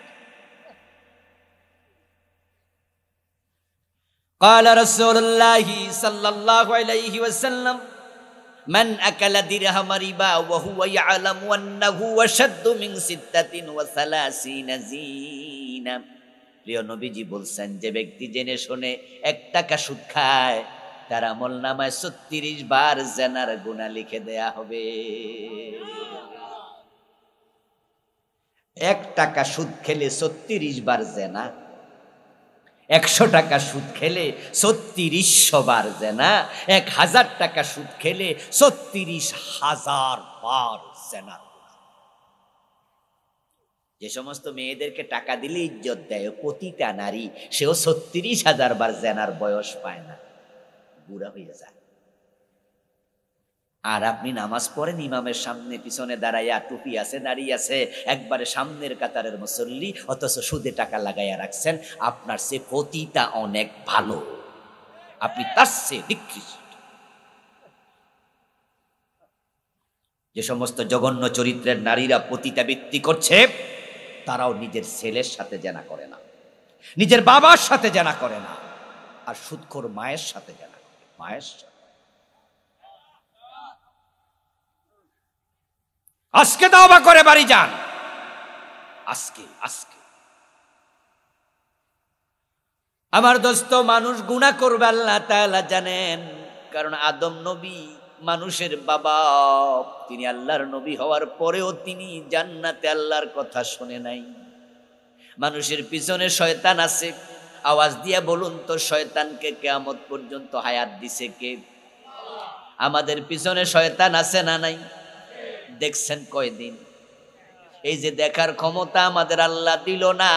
قال رسول الله صلى الله عليه وسلم من أكل درهم ربا وهو يعلم أنه أشد من 36 زينا। প্রিয় নবীজি বলছেন, যে ব্যক্তি জেনে শুনে 1 টাকা সুদ খায় তার আমলনামায় 36 বার জিনার গুনাহ লিখে দেয়া হবে। 1 টাকা সুদ খেলে 36 বার জিনা, 100 টাকা সুদ খেলে 3600 বার জিনা, 1000 টাকা সুদ খেলে 36,000 বার জিনা। যে সমস্ত মেয়েদেরকে টাকা দিলে ইজ্জত দেয়, পতিতা নারী, সেও 36,000 বার জিনার বয়স পায় না, বুড়া হয়ে যায়। আর আপনি নামাজ পড়েন ইমামের সামনে, পিছনে দাঁড়াইয়া, টুপি আছে, দাঁড়িয়ে আছে, একবারে সামনের কাতারের মুসল্লি, অথচ সুদে টাকা লাগাইয়া রাখছেন। আপনার সে পতিতা অনেক ভালো, আপনি তার সে নিকৃষ্ট। যে সমস্ত জঘন্য চরিত্রের নারীরা পতিতাবৃত্তি করছে, তারাও নিজের ছেলের সাথে জেনা করে না, নিজের বাবার সাথে জেনা করে না, আর সুদখোর মায়ের সাথে জেনা করে, মায়ের সাথে। আজকে তওবা করে বাড়ি যান, আজকে আজকে। আমার দোস্ত, মানুষ গুনাহ করবে আল্লাহ তাআলা জানেন, কারণ আদম নবী মানুষের বাবা, তিনি আল্লাহর নবী হওয়ার পরেও তিনি জান্নাতে আল্লাহর কথা শুনে নাই। মানুষের পিছনে শয়তান আছে, আওয়াজ দিয়া বলুন তো, শয়তানকে কিয়ামত পর্যন্ত হায়াত দিছে কে? আমাদের পিছনে শয়তান আছে না নাই? দেখছেন কয়দিন? এই যে দেখার ক্ষমতা আমাদের আল্লাহ দিল না,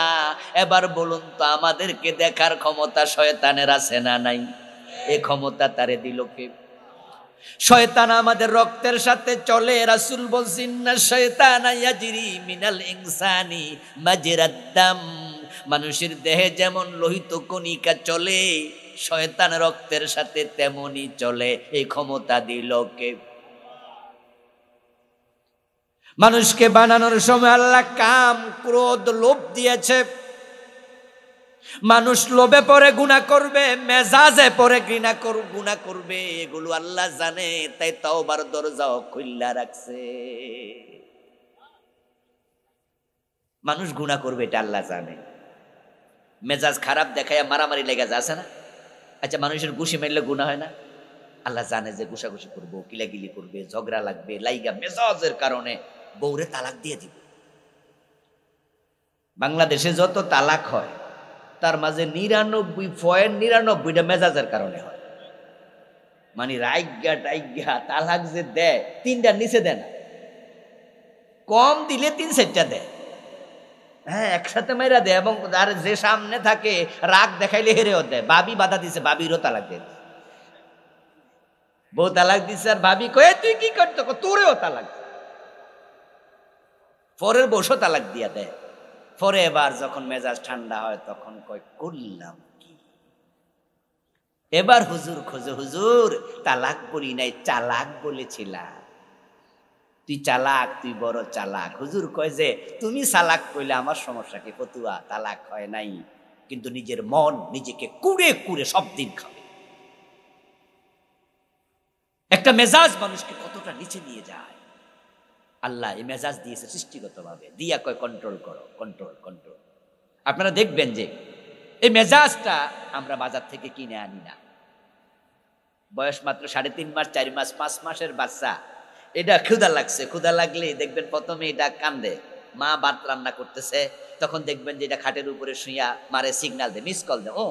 এবার বলুন তো, আমাদেরকে দেখার ক্ষমতা শয়তানের আছে না নাই? এই ক্ষমতা তারে দিল কে? শয়তান আমাদের রক্তের সাথে চলে। রাসূল বলছেন, না শয়তান ইয়াজরি মিনাল ইনসানি মাজরাদ দাম। মানুষের দেহে যেমন লোহিত কণিকা চলে, শয়তান রক্তের সাথে তেমনি চলে। এই ক্ষমতা দিল কে? মানুষকে বানানোর সময় আল্লাহ কাম, ক্রোধ, লোভ দিয়েছে। মানুষ লোভে পরে গুনাহ করবে, মেজাজে পরে গুনাহ করবে, এগুলো আল্লাহ জানে, তাই তওবার দরজাও খুইলা রাখছে। মানুষ গুনাহ করবে এটা আল্লাহ জানে। মেজাজ খারাপ দেখায় মারামারি লেগে যাচ্ছে না? আচ্ছা, মানুষের ঘুষি মারলে গুনাহ হয় না? আল্লাহ জানে যে ঘুষাঘুষি করবো, কিলাকিলি করবে, ঝগড়া লাগবে, লাইগা মেজাজের কারণে বউরে তালাক দিয়ে দিব। বাংলাদেশে যত তালাক হয় তার মাঝে 99.99টা মেজাজের কারণে হয়। মানে রাইগা টাইগা তালাক যে দেয়, 3টার নিচে দেয় না, কম দিলে 3-4টা দেয়। হ্যাঁ, একসাথে মেয়েরা দেয়, এবং আর যে সামনে থাকে রাগ দেখাইলে হেরেও দেয়। ভাবি বাধা দিছে, ভাবিরও তালাক দেয়। বউ তালাক দিছে আর ভাবি কয়ে তুই কি করতো, তোরেও তালাক। পরের বউও তালাক দিয়া দেয়। পরে এবার যখন মেজাজ ঠান্ডা হয় তখন কয় করলাম কি? এবার হুজুর খোঁজে, হুজুর তালাক বলি নাই, চালাক বলেছিলাম। তুই চালাক, তুই বড় চালাক। হুজুর কয় যে তুমি চালাক কইলে আমার সমস্যা কি? ফতুয়া, তালাক হয় নাই, কিন্তু নিজের মন নিজেকে কুড়ে কুড়ে সব দিন খাবে। একটা মেজাজ মানুষকে কতটা নিচে নিয়ে যায়। আল্লাহ এই মেজাজ দিয়েছে সৃষ্টিগতভাবে, দিয়া কয় কন্ট্রোল করো, কন্ট্রোল কন্ট্রোল। আপনারা দেখবেন যে এই মেজাজটা আমরা বাজার থেকে কিনে আনি না। বয়স মাত্র 3.5 মাস, 4 মাস, 5 মাসের বাচ্চা, এটা ক্ষুধা লাগছে, ক্ষুধা লাগলে দেখবেন প্রথমে এটা কান্দে। মা ভাত রান্না করতেছে, তখন দেখবেন যে এটা খাটের উপরে শুইয়া মারে সিগন্যাল দেয়, মিস কল দেয়, ও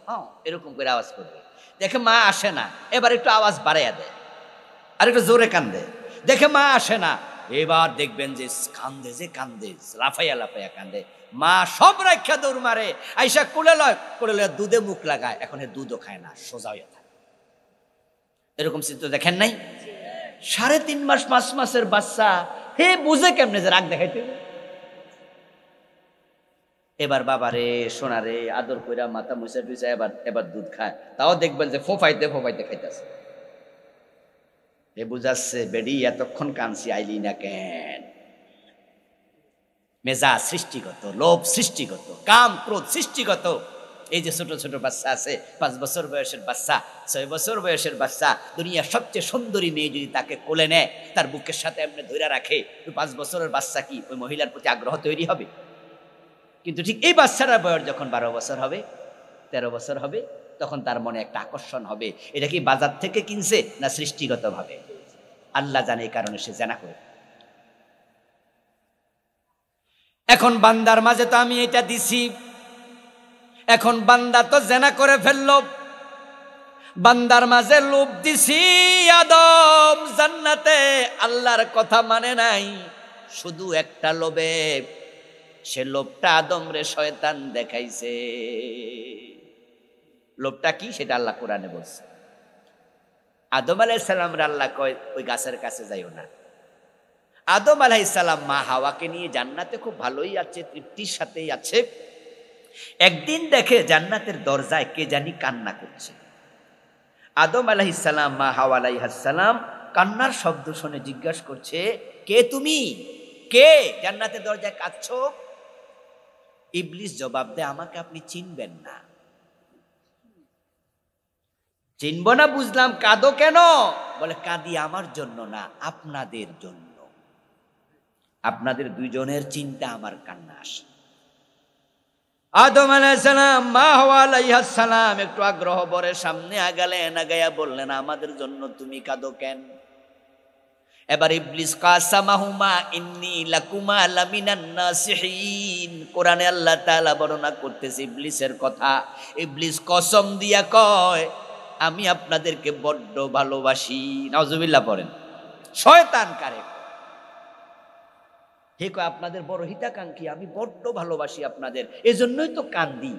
হ্যাঁ এরকম করে আওয়াজ করবে। দেখে মা আসে না, এবার একটু আওয়াজ বাড়াইয়া দেয়, আর একটু জোরে কান্দে। দেখে মা আসে না, এবার দেখবেন যে কান্দে, যে কান্দে, লাফাইয়া লাফাইয়া কান্দে। মা সব রাখা দৌড় মারে, আইসা কোলে লয়, কোলে লয় দুধে মুখ লাগায়, এখন দুধও খায় না, সোজা হইয়া থাকে। এরকম চিত্র দেখেন নাই? 3.5 মাস 5 মাসের বাচ্চা হে বুঝে কেমনে যে রাগ দেখাইতে। এবার বাবারে সোনারে আদর কইরা মাথা মুছা টুচা এবার এবার দুধ খায়, তাও দেখবেন যে ফোফাইতে ফোফাইতে খাইতেছে। এ বুঝাচ্ছে বেডি এতক্ষণ কানছি আইলি না কেন। মেজা সৃষ্টিগত, লোভ সৃষ্টিগত, কাম ক্রোধ সৃষ্টিগত। এই যে ছোট ছোট বাচ্চা আছে, 5 বছর বয়সের বাচ্চা, 6 বছর বয়সের বাচ্চা, দুনিয়ার সবচেয়ে সুন্দরী মেয়ে যদি তাকে কোলে নেয়, তার বুকের সাথে এমনি ধইরা রাখে, 5 বছরের বাচ্চা কি ওই মহিলার প্রতি আগ্রহ তৈরি হবে? কিন্তু ঠিক এই বাচ্চাটার বয়স যখন 12 বছর হবে, 13 বছর হবে, তখন তার মনে একটা আকর্ষণ হবে। এটা কি বাজার থেকে কিনছে না সৃষ্টিগত ভাবে? আল্লাহ জানে, এই কারণে সে জেনা করে। এখন বান্দার মাঝে তো আমি এটা দিছি, এখন বান্দা তো জেনা করে ফেলল, বান্দার মাঝে লোভ দিছি। আদম জান্নাতে আল্লাহর কথা মানে নাই, শুধু একটা লোভে। সে লোভটা আদম রে শয়তান দেখাইছে। লোভটা কি সেটা আল্লাহ কোরআনে বলছে। আদম আলাইহিস সালাম রে আল্লাহ কয় ওই গাছের কাছে যাইও না। আদম আলাইহিস সালাম মা হাওয়াকে নিয়ে জান্নাতে খুব ভালোই আছে, তৃপ্তির সাথেই আছে। একদিন দেখে জান্নাতের দরজায় কে জানি কান্না করছে। আদম আলাইহিস সালাম মা হাওয়া আলাইহিস সালাম কান্নার শব্দ শুনে জিজ্ঞাসা করছে, কে তুমি? কে জান্নাতের দরজায় কাঁদছো? ইবলিস জবাব দেয়, আমাকে আপনি চিনবেন না। চিনব না বুঝলাম, কাঁদো কেন? বলে কাঁদি আমার জন্য না, আপনাদের জন্য। আপনাদের দুইজনের চিন্তা আমার কান্না আসে। আদম আলাইহিস সালাম মা হাওয়া আলাইহিস সালাম একটু আগ্রহ ভরে সামনে আগালেন, আগাইয়া বললেন, আমাদের জন্য তুমি কাঁদো কেন? এবার ইবলিস কাসামাহুমা ইন্নী লাকুমা লামিনান নাসিহিন। কোরআনে আল্লাহ তাআলা বর্ণনা করতেছে ইবলিসের কথা। ইবলিস কসম দিয়া কয়, আমি আপনাদেরকে বড্ড ভালোবাসি। নাউজুবিল্লাহ পড়েন। শয়তান কারে হে কয়, আপনাদের বড় হিতাকাঙ্ক্ষী, আমি বড্ড ভালোবাসি আপনাদের, এজন্যই তো কান্দি।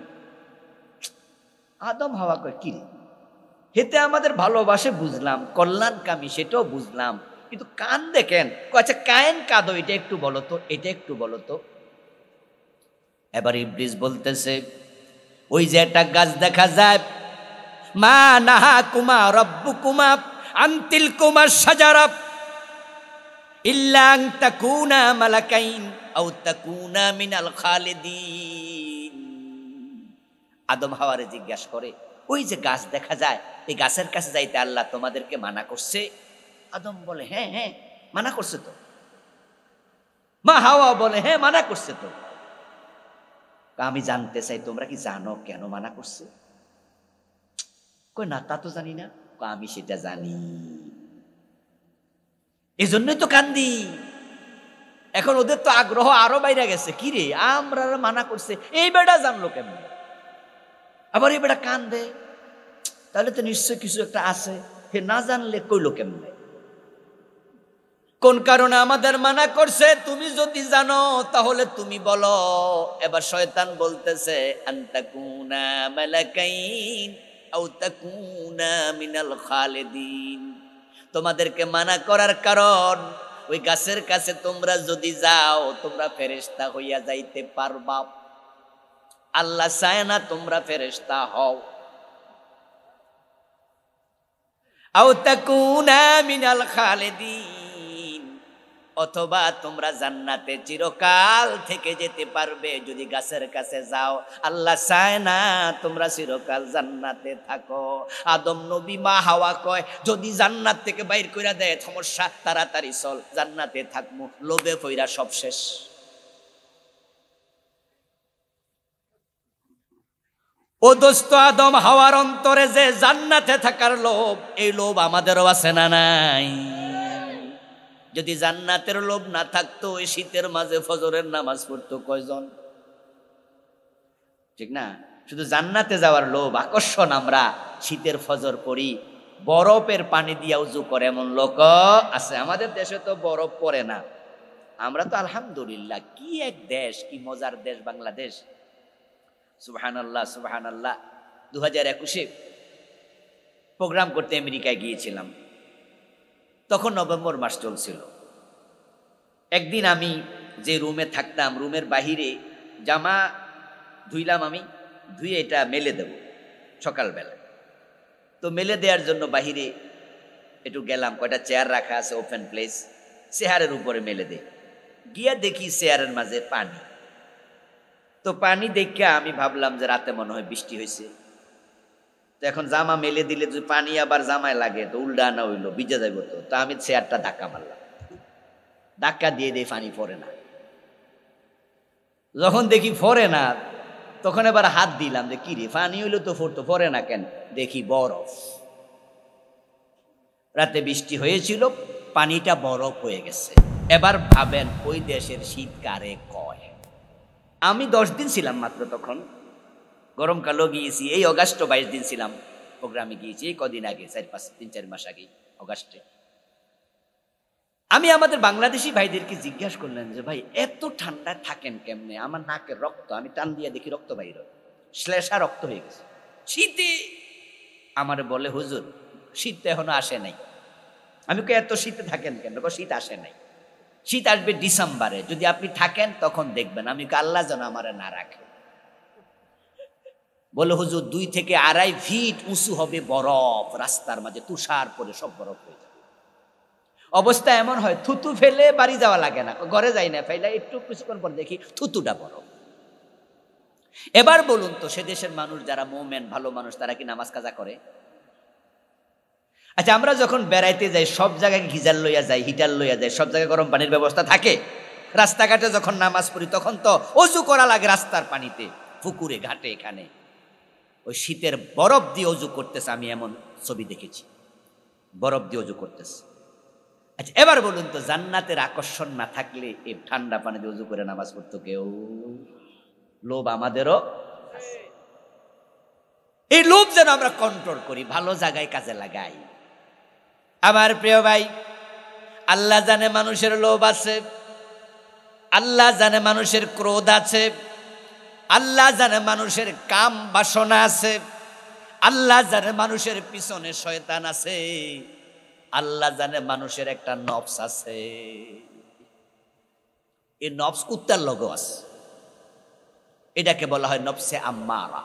আদম হাওয়া কয়, কি রে, হেতে আমাদের ভালোবাসে বুঝলাম, কল্যাণকামী সেটাও বুঝলাম, কিন্তু কান দেখেন। আচ্ছা কায়েন কাঁদো, এটা একটু বলো তো, এটা একটু বলো তো। এবার ইবলিস বলতেছে, ওই যে একটা গাছ দেখা যায়, মা নাহা কুমা রব্বুকুমা আনতিল কুমার সাজারা ইল্লা আন তাকুনা মালাকাইন আও তাকুনা মিনাল খালিদিন। আদম হাওয়ারে জিজ্ঞাসা করে, ওই যে গাছ দেখা যায়, এই গাছের কাছে যাইতে আল্লাহ তোমাদেরকে মানা করছে? আদম বলে, হ্যাঁ হ্যাঁ মানা করছে তো। মা হাওয়া বলে, হ্যাঁ মানা করছে তো। আমি জানতে চাই তোমরা কি জানো কেন মানা করছে? কই না, তা তো জানি না। আমি সেটা জানি, এই জন্যই তো কান্দি। এখন ওদের তো আগ্রহ আরো বাইরে গেছে, কি রে আমরা মানা করছে, এই বেটা জানলো কেমন? আবার এই বেটা কান্দে, তাহলে তো নিশ্চয় কিছু একটা আছে, হে না জানলে কইলো কেমনে? কোন কারণে আমাদের মানা করছে? তুমি যদি জানো তাহলে তুমি বলো। এবার শয়তান বলতেছে, আনতাকুনা মালাকাইন আও তাকুনা মিনাল খালিদিন। তোমাদেরকে মানা করার কারণ, ওই গাছের কাছে তোমরা যদি যাও তোমরা ফেরেশতা হইয়া যাইতে পারবা। আল্লাহ চায় না তোমরা ফেরেশতা হও। আও তাকুনা মিনাল খালিদিন, অথবা তোমরা জান্নাতে চিরকাল থেকে যেতে পারবে যদি গাছের কাছে যাও। আল্লাহ চায় না তোমরা চিরকাল জান্নাতে থাকো। আদম নবী মা হাওয়া কয়, যদি জান্নাত থেকে বাইর কইরা দেয় সমস্যা, তাড়াতাড়ি চল জান্নাতে থাকমু, লোভে পইরা সব শেষ। ও দোস্ত, আদম হাওয়ার অন্তরে যে জান্নাতে থাকার লোভ, এই লোভ আমাদেরও আছে না নাই? যদি জান্নাতের লোভ না থাকতো, ওই শীতের মাঝে ফজরের নামাজ পড়তো কয়জন? ঠিক না? শুধু জান্নাতে যাওয়ার লোভ, আকর্ষণ, আমরা শীতের ফজর পড়ি, বরফের পানি দিয়া উজু করে এমন লোক আছে। আমাদের দেশে তো বরফ পড়ে না, আমরা তো আলহামদুলিল্লাহ, কি এক দেশ, কি মজার দেশ বাংলাদেশ। সুবহানাল্লাহ সুবহানাল্লাহ। 2021-এ প্রোগ্রাম করতে আমেরিকায় গিয়েছিলাম, তখন নভেম্বর মাস চলছিল। একদিন আমি যে রুমে থাকতাম, রুমের বাহিরে জামা ধুইলাম, আমি ধুয়ে এটা মেলে দেব সকালবেলা। তো মেলে দেওয়ার জন্য বাহিরে একটু গেলাম, কয়টা চেয়ার রাখা আছে ওপেন প্লেস, চেয়ারের উপরে মেলে দে। গিয়া দেখি চেয়ারের মাঝে পানি। তো পানি দেখে আমি ভাবলাম যে রাতে মনে হয় বৃষ্টি হয়েছে। তো এখন জামা মেলে দিলে যদি পানি আবার জামায় লাগে তো উল্টা না হইলো, ভিজে যাইব। তো আমি চেয়ারটা ধাক্কা মারলাম, ধাক্কা দিয়ে দিয়ে পানি পড়ে না। যখন দেখি পড়ে না তখন এবার হাত দিলাম যে কি রে, পানি হইলো তো পড়তো, পড়ে না কেন? দেখি বরফ। রাতে বৃষ্টি হয়েছিল, পানিটা বরফ হয়ে গেছে। এবার ভাবেন ওই দেশের শীত কারে কয়। আমি 10 দিন ছিলাম মাত্র, তখন গরমকালও গিয়েছি। এই অগাস্ট 22 দিন ছিলাম, প্রোগ্রামে গিয়েছি এই কদিন আগে, 3-4 মাস আগে অগাস্টে। আমি আমাদের বাংলাদেশি ভাইদেরকে জিজ্ঞাসা করলেন যে ভাই এত ঠান্ডায় থাকেন কেমনে? আমার নাকের রক্ত, আমি টান দিয়ে দেখি রক্ত বাইর, শ্লেষা রক্ত হয়ে গেছে শীতে। আমার বলে হুজুর শীত তো এখনো আসে নাই। আমি কে এত শীতে থাকেন কেন? শীত আসে নাই, শীত আসবে ডিসেম্বরে, যদি আপনি থাকেন তখন দেখবেন। আমি আল্লাহ যেন আমার না রাখে। বলে হুজুর 2 থেকে 2.5 ফিট উঁচু হবে বরফ, রাস্তার মাঝে তুষার পরে সব বরফ হয়ে যাবে। অবস্থা এমন হয় থুতু ফেলে বাড়ি যাওয়া লাগে না, ঘরে যাই না, ফেলে একটু কিছুক্ষণ পর দেখি থুতুটা বরফ। এবার বলুন তো সে দেশের মানুষ যারা মোমেন ভালো মানুষ, তারা কি নামাজ কাজা করে? আচ্ছা, আমরা যখন বেড়াইতে যাই সব জায়গায় গিজার লইয়া যাই, হিটার লইয়া যাই, সব জায়গায় গরম পানির ব্যবস্থা থাকে। রাস্তাঘাটে যখন নামাজ পড়ি তখন তো অজু করা লাগে রাস্তার পানিতে, পুকুরে ঘাটে। এখানে ওই শীতের বরফ দিয়ে অজু করতেছে, আমি এমন ছবি দেখেছি, বরফ দিয়ে অজু করতেছে। আচ্ছা এবার বলুন তো জান্নাতের আকর্ষণ না থাকলে এই ঠান্ডা পানি দিয়ে অজু করে নামাজ পড়তো কেউ? লোভ আমাদেরও আছে। এই লোভ যেন আমরা কন্ট্রোল করি, ভালো জায়গায় কাজে লাগাই। আমার প্রিয় ভাই, আল্লাহ জানে মানুষের লোভ আছে, আল্লাহ জানে মানুষের ক্রোধ আছে, আল্লাহ জানে মানুষের কাম বাসনা আছে, আল্লাহ জানে মানুষের পিছনে শয়তান আছে, আল্লাহ জানে মানুষের একটা নফস আছে। এই নফস কুত্তার লগো আছে, এটাকে বলা হয় নফসে আম্মারা।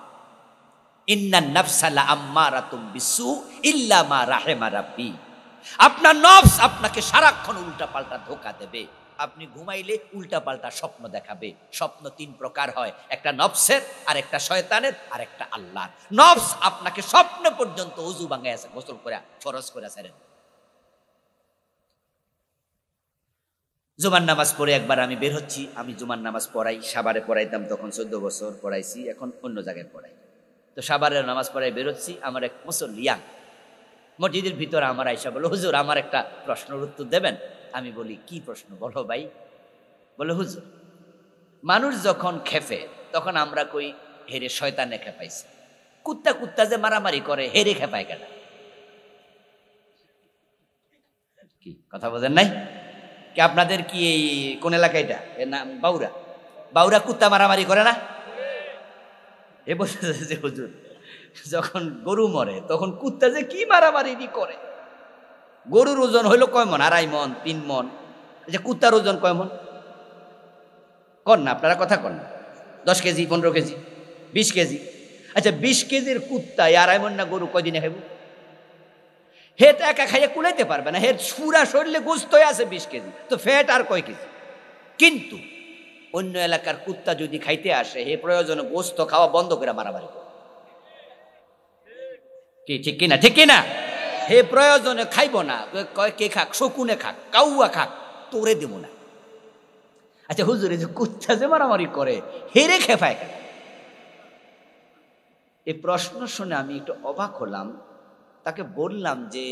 ইন্নান নাফসা লা আম্মারাতুম বিসু ইল্লা মা রাহিমা রাব্বি। আপনার নফস আপনাকে সারাক্ষণ উল্টা পাল্টা ধোঁকা দেবে। আপনি ঘুমাইলে উল্টা পাল্টা স্বপ্ন দেখাবে। স্বপ্ন 3 প্রকার হয়, একটা নফসের, আর একটা শয়তানের, আর একটা আল্লাহর। নফস আপনাকে স্বপ্ন পর্যন্ত ওযু ভাঙায় আছে, গোসল করে ফরজ করে ছেড়ে। জুমার নামাজ পড়ে একবার আমি বের হচ্ছি, আমি জুমার নামাজ পড়াই, সাভারে পড়াইতাম তখন, 14 বছর পড়াইছি, এখন অন্য জায়গায় পড়াই। তো সাভারের নামাজ পড়াই বেরোচ্ছি, আমার এক মুসল্লি ইয়াং মসজিদের ভিতরে আমার আয়সা বলো, হুজুর আমার একটা প্রশ্নের উত্তর দেবেন? আমি বলি কি প্রশ্ন, বলো ভাই। বলে হুজুর মানুষ যখন খেপে তখন আমরা কই হেরে শয়তানে খেপাইছে, কুত্তা কুত্তা যে মারামারি করে হেরে খেপায় কেন? কি কথা বোঝেন নাই কি? আপনাদের কি এই কোন এলাকা এটা? এর নাম বাউরা। বাউরা কুত্তা মারামারি করে না? এ বলতেছে যে হুজুর যখন গরু মরে তখন কুত্তা যে কি মারামারি করে। গরুর ওজন হইলো কয় মন? 2.5 মন 3 মন। যে কুত্তার ওজন কয় মন? কন না আপনারা, কথা কন না। 10 কেজি 15 কেজি 20 কেজি। আচ্ছা 20 কেজির কুত্তা 2.5 মন না গরু কয়দিনে খাইব? হেট একা খাইয়ে কুলাইতে পারবে না, হের সুরা শরীরে গোস্ত আছে 20 কেজি, তো ফ্যাট আর কয় কেজি? কিন্তু অন্য এলাকার কুত্তা যদি খাইতে আসে, হে প্রয়োজনে গোস্ত খাওয়া বন্ধ করে মারামারি করে। কি ঠিক কিনা? ঠিক কিনা? হে প্রয়োজনে খাইব না, কয় কে খাক, শকুনে খাক, কাউয়া খাক, তোরে দেব না। আচ্ছা হুজুর এই যে কুত্তা যে মারামারি করে হেরে খেপায় কেন? এই প্রশ্ন শুনে আমি একটু অবাক হলাম। তাকে বললাম যে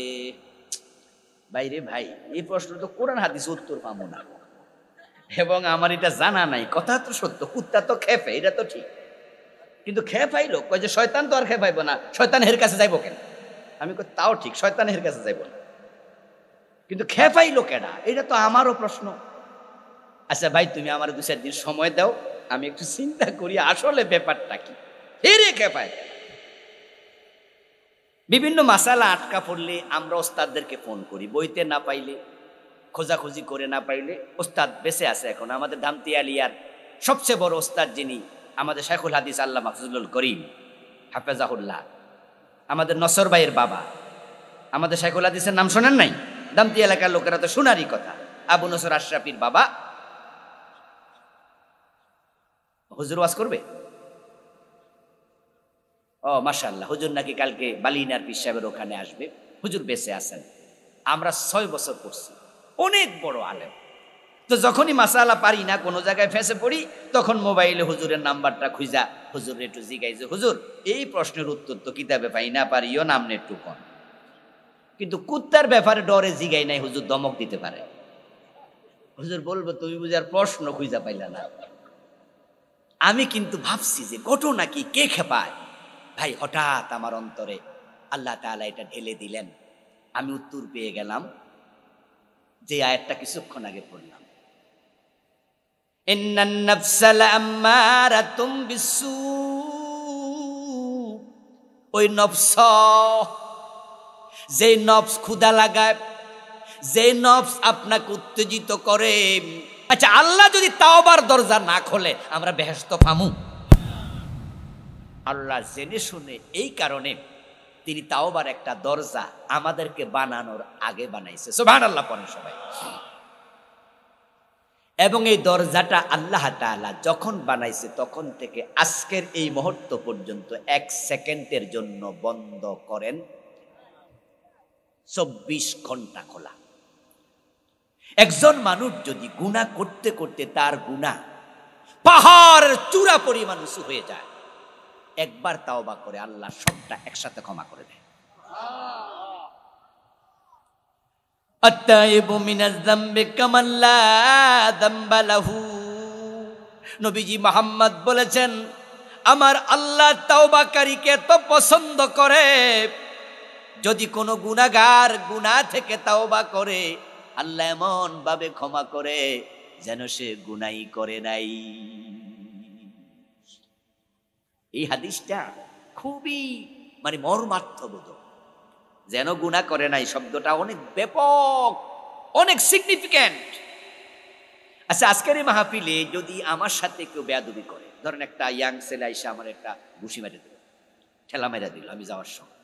ভাইরে ভাই, এই প্রশ্ন তো কোরআন হাদিস উত্তর পাবো না, এবং আমার এটা জানা নাই। কথা তো সত্য, কুত্তা তো খেপে, এটা তো ঠিক, কিন্তু খেপাইলো কয় যে শয়তান তো আর খেপাইব না, শয়তান হের কাছে যাইব কেন? আমি কই তাও ঠিক, শয়তান হের কাছে যাইব না, কিন্তু খেপাইলো কেডা? এটা তো আমারও প্রশ্ন। আচ্ছা ভাই তুমি আমার 2-4 দিন সময় দাও, আমি একটু চিন্তা করি আসলে ব্যাপারটা কি, হেরে খেপায়। বিভিন্ন মাসালা আটকা পড়লে আমরা ওস্তাদদেরকে ফোন করি, বইতে না পাইলে খোঁজাখুঁজি করে না পাইলে, ওস্তাদ বেঁচে আছে এখন আমাদের ধামতি আলিয়ার সবচেয়ে বড় ওস্তাদ, যিনি আমাদের শাইখুল হাদিস আল্লামা ফজলুল করিম হাফেজাহুল্লাহ, আমাদের নসর ভাইয়ের বাবা, আমাদের শাইখুল হাদিসের নাম শোনেন নাই? দামতি এলাকার লোকেরা তো শোনারই কথা। আবু নসর আশরাফির বাবা হুজুর ওয়াজ করবে। ও মাশাআল্লাহ, হুজুর নাকি কালকে বালিনার পীর সাহেবের ওখানে আসবে। হুজুর বেঁচে আছেন, আমরা 6 বছর পড়ছি, অনেক বড় আলেম। তো যখনই মাসালা পারি না, কোনো জায়গায় ফেঁসে পড়ি, তখন মোবাইলে হুজুরের নাম্বারটা খুঁজা হুজুর একটু জিগাই যে হুজুর এই প্রশ্নের উত্তর তো কিতাবে পাই না, পারিও নামনে একটু কন। কিন্তু কুত্তার ব্যাপারে ডরে জিগাই নাই, হুজুর দমক দিতে পারে। হুজুর বলবো তুমি বুঝার প্রশ্ন খুঁজা পাইলা না। আমি কিন্তু ভাবছি যে ঘটনা কি, কে খেপায়। ভাই হঠাৎ আমার অন্তরে আল্লাহ তাআলা এটা ঢেলে দিলেন, আমি উত্তর পেয়ে গেলাম যে আয়াতটা কিছুক্ষণ আগে পড়লাম, ইন্নান নাফসা লাআম্মারাতুম বিসসু। ওই নফস, যে নফস ক্ষুধা লাগায়, যে নফস আপনাকে উত্তেজিত করে। আচ্ছা, আল্লাহ যদি তাওবার দরজা না খোলে আমরা বেহেশত পামু? আল্লাহ জেনে শুনে এই কারণে তিনি তাওবার একটা দরজা আমাদেরকে বানানোর আগে বানাইছে। সুবহানাল্লাহ পড়েন সবাই। এবং এই দরজাটা আল্লাহ তাআলা যখন বানাইছে তখন থেকে আজকের এই মুহূর্ত পর্যন্ত 1 সেকেন্ডের জন্য বন্ধ করেন, 24 ঘন্টা খোলা। একজন মানুষ যদি গুনাহ করতে করতে তার গুনাহ পাহাড়ের চূড়া পরিমাণ উঁচু হয়ে যায়, একবার তাওবা করে আল্লাহ সবটা একসাথে ক্ষমা করে দেয়। আত্তাইবু মিনাজ যামবি কামান লা যামবা লাহু। নবীজি মুহাম্মদ বলেছেন, আমার আল্লাহ তাওবাকারীকে তো পছন্দ করে। যদি কোনো গুনাহগার গুনাহ থেকে তাওবা করে, আল্লাহ এমন ভাবে ক্ষমা করে যেন সে গুনাহই করে নাই। এই হাদিসটা খুবই মর্মার্থবোধক। যেন গুনাহ করে নাই শব্দটা অনেক ব্যাপক, অনেক সিগনিফিক্যান্ট। আচ্ছা, আজকের এই মাহফিলে যদি আমার সাথে কেউ বেয়াদবি করে, ধরেন একটা ইয়াং ছেলে আইসা আমার একটা ঘুষি মেরে দিল, ঠেলা মেরে দিল, আমি যাওয়ার সময়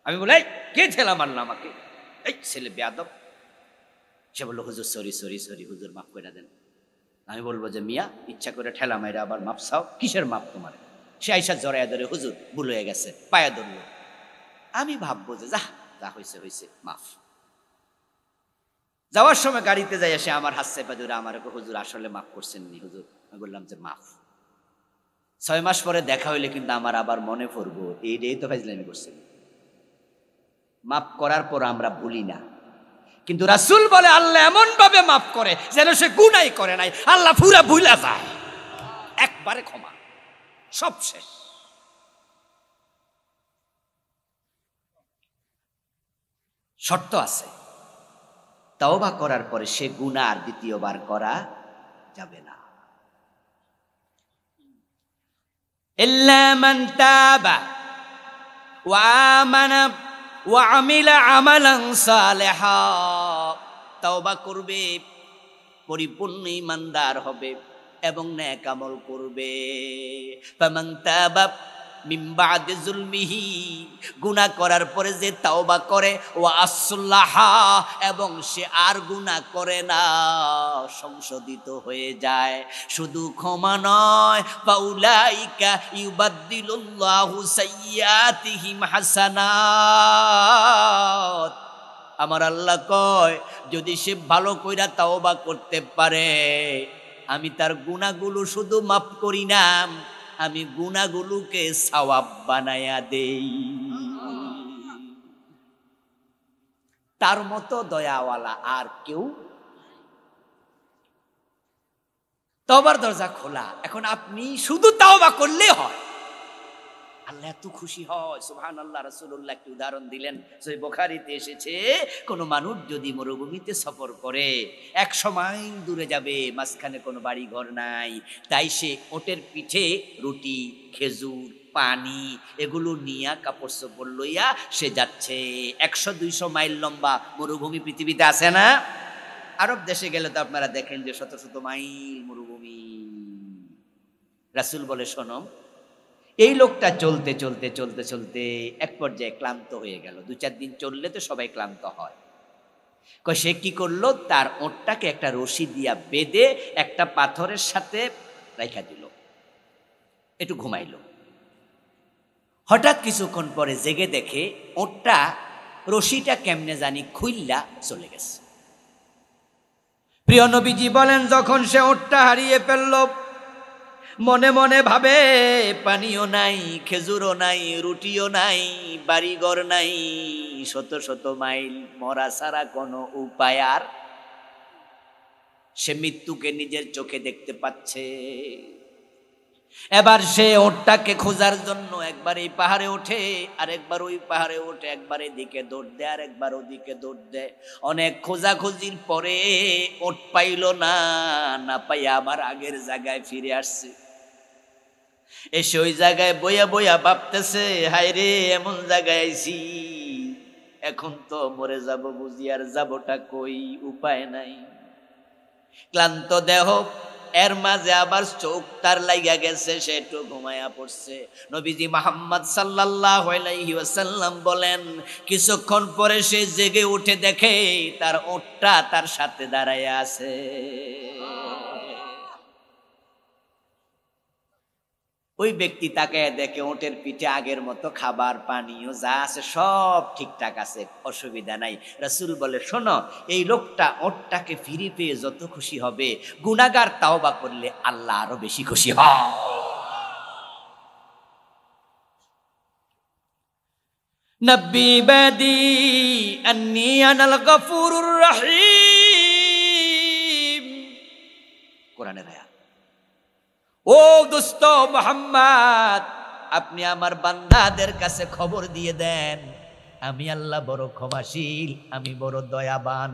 আমি বলি, কে ঠেলা মারলো আমাকে? এই ছেলে বেয়াদব। সে বললো, হুজুর সরি সরি সরি, হুজুর মাফ করে দেন। আমি বলবো যে মিয়া, ইচ্ছা করে ঠেলা মেরে আবার মাপ চাও, কিসের মাপ তোমার? সে আইসা জড়াইয়া ধরে, হুজুর ভুল হয়ে গেছে, পায়া ধরলো। আমি ভাববো যে যা যা হয়েছে হয়েছে, মাফ। যাওয়ার সময় গাড়িতে যাই, এসে আমার হাত চেপে ধরে আমার, হুজুর আসলে মাফ করছেন নি হুজুর। আমি বললাম যে মাফ। 6 মাস পরে দেখা হইলে কিন্তু আমার আবার মনে পড়বো এই তো ফাজলামি করছেন। মাফ করার পর আমরা ভুলি না, কিন্তু রাসূল বলে আল্লাহ এমন ভাবে মাফ করে যেন সে গুনাহই করে নাই। আল্লাহ পুরা ভুলা যায়, একবারে ক্ষমা, সব শেষ। শর্ত আছে, তাওবা করার পরে সে গুনাহ আর দ্বিতীয়বার করা যাবে না। ইল্লা মান তাবা ওয়া আমানা ওয়া আমিলা আমালান সালিহা। তাওবা করবে, পরিপূর্ণ ঈমানদার হবে এবং নেক আমল করবে। ফামান তাবা মিন বাদি যুলমিহি, গুনাহ করার পরে যে তাওবা করে, ওয়া আসলাহা, এবং সে আর গুনাহ করে না, সংশোধিত হয়ে যায়। শুধু ক্ষমা নয়, ফাউলাইকা ইউবাদদিলুল্লাহু সাইয়্যাতিহিম হাসানাত। আমার আল্লাহ কয়, যদি সে ভালো কইরা তাওবা করতে পারে, আমি তার গুনাহগুলো শুধু মাফ করি না, আমি গুনাহগুলোকে সওয়াব বানায়া দেই। তার মতো দয়াওয়ালা আর কেউ। তওবার দরজা খোলা, এখন আপনি শুধু তাওবা করলে হয়, আল্লাহ এত খুশি হয়। সুবহানাল্লাহ। রাসূলুল্লাহ একটি উদাহরণ দিলেন, সহিহ বুখারীতে এসেছে, কোন মানুষ যদি মরুভূমিতে সফর করে, 100 মাইল দূরে যাবে, মাঝখানে কোনো বাড়ি ঘর নাই, তাই সে ওটের পিঠে রুটি, খেজুর, পানি এগুলো নিয়া, কাপড় চোপড় লইয়া সে যাচ্ছে। 100-200 মাইল লম্বা মরুভূমি পৃথিবীতে আছে না? আরব দেশে গেলে তো আপনারা দেখেন যে শত শত মাইল মরুভূমি। রাসূল বলে, শোনো, এই লোকটা চলতে চলতে চলতে চলতে এক পর্যায়ে ক্লান্ত হয়ে গেল। 2-4 দিন চললে তো সবাই ক্লান্ত হয়। সে কি করলো, তার ওঁটটাকে একটা রশি দিয়া বেঁধে একটা পাথরের সাথে রাইখা দিল, একটু ঘুমাইলো। হঠাৎ কিছুক্ষণ পরে জেগে দেখে ওঁটটা রশিটা কেমনে জানি খুইল্লা চলে গেছে। প্রিয় নবীজি বলেন, যখন সে ওঁটটা হারিয়ে ফেলল, মনে মনে ভাবে পানিও নাই, খেজুরও নাই, রুটিও নাই, বাড়িঘর নাই, শত শত মাইল মরা ছাড়া কোনো উপায় আর। সে মৃত্যুকে নিজের চোখে দেখতে পাচ্ছে। এবার সে ওঁটটাকে খোঁজার জন্য একবার এই পাহাড়ে ওঠে, আরেকবার ওই পাহাড়ে ওঠে, একবার এদিকে দৌড় দেয়, আরেকবার ওদিকে দৌড় দেয়। অনেক খোঁজাখুঁজির পরে ওঁট পাইল না, না পাইয়া আবার আগের জায়গায় ফিরে আসছে। এসে ওই জায়গায় বইয়া বইয়া ভাবতেছে, হায় রে, এমন জায়গায় আইছি, এখন তো মরে যাব বুঝি, আর যাবোটা কই, উপায় নাই। ক্লান্ত দেহ, এর মাঝে আবার চোখ তার লাগা গেছে, সে একটু ঘুমায়া পড়ছে। নবীজি মুহাম্মদ সাল্লাল্লাহু আলাইহি ওয়াসাল্লাম বলেন, কিছুক্ষণ পরে সে জেগে উঠে দেখে তার ওঁটটা তার সাথে দাঁড়ায় আছে। ওই ব্যক্তি তাকে দেখে ওঁটের পিঠে আগের মতো খাবার পানীয় যা আছে সব ঠিকঠাক আছে, অসুবিধা নাই। রাসূল বলে, শোনো, এই লোকটা ওঁটটাকে ফিরে পেয়ে যত খুশি হবে, গুনাহগার তাওবা করলে আল্লাহ আরো বেশি খুশি হয়। নব্বি বাদি আন্নী আনাল গফুরুর রহিম, কোরআনের আয়াত। ও দোস্ত মুহাম্মদ, আপনি আমার বান্দাদের কাছে খবর দিয়ে দেন, আমি আল্লাহ বড় ক্ষমাশীল, আমি বড় দয়াবান।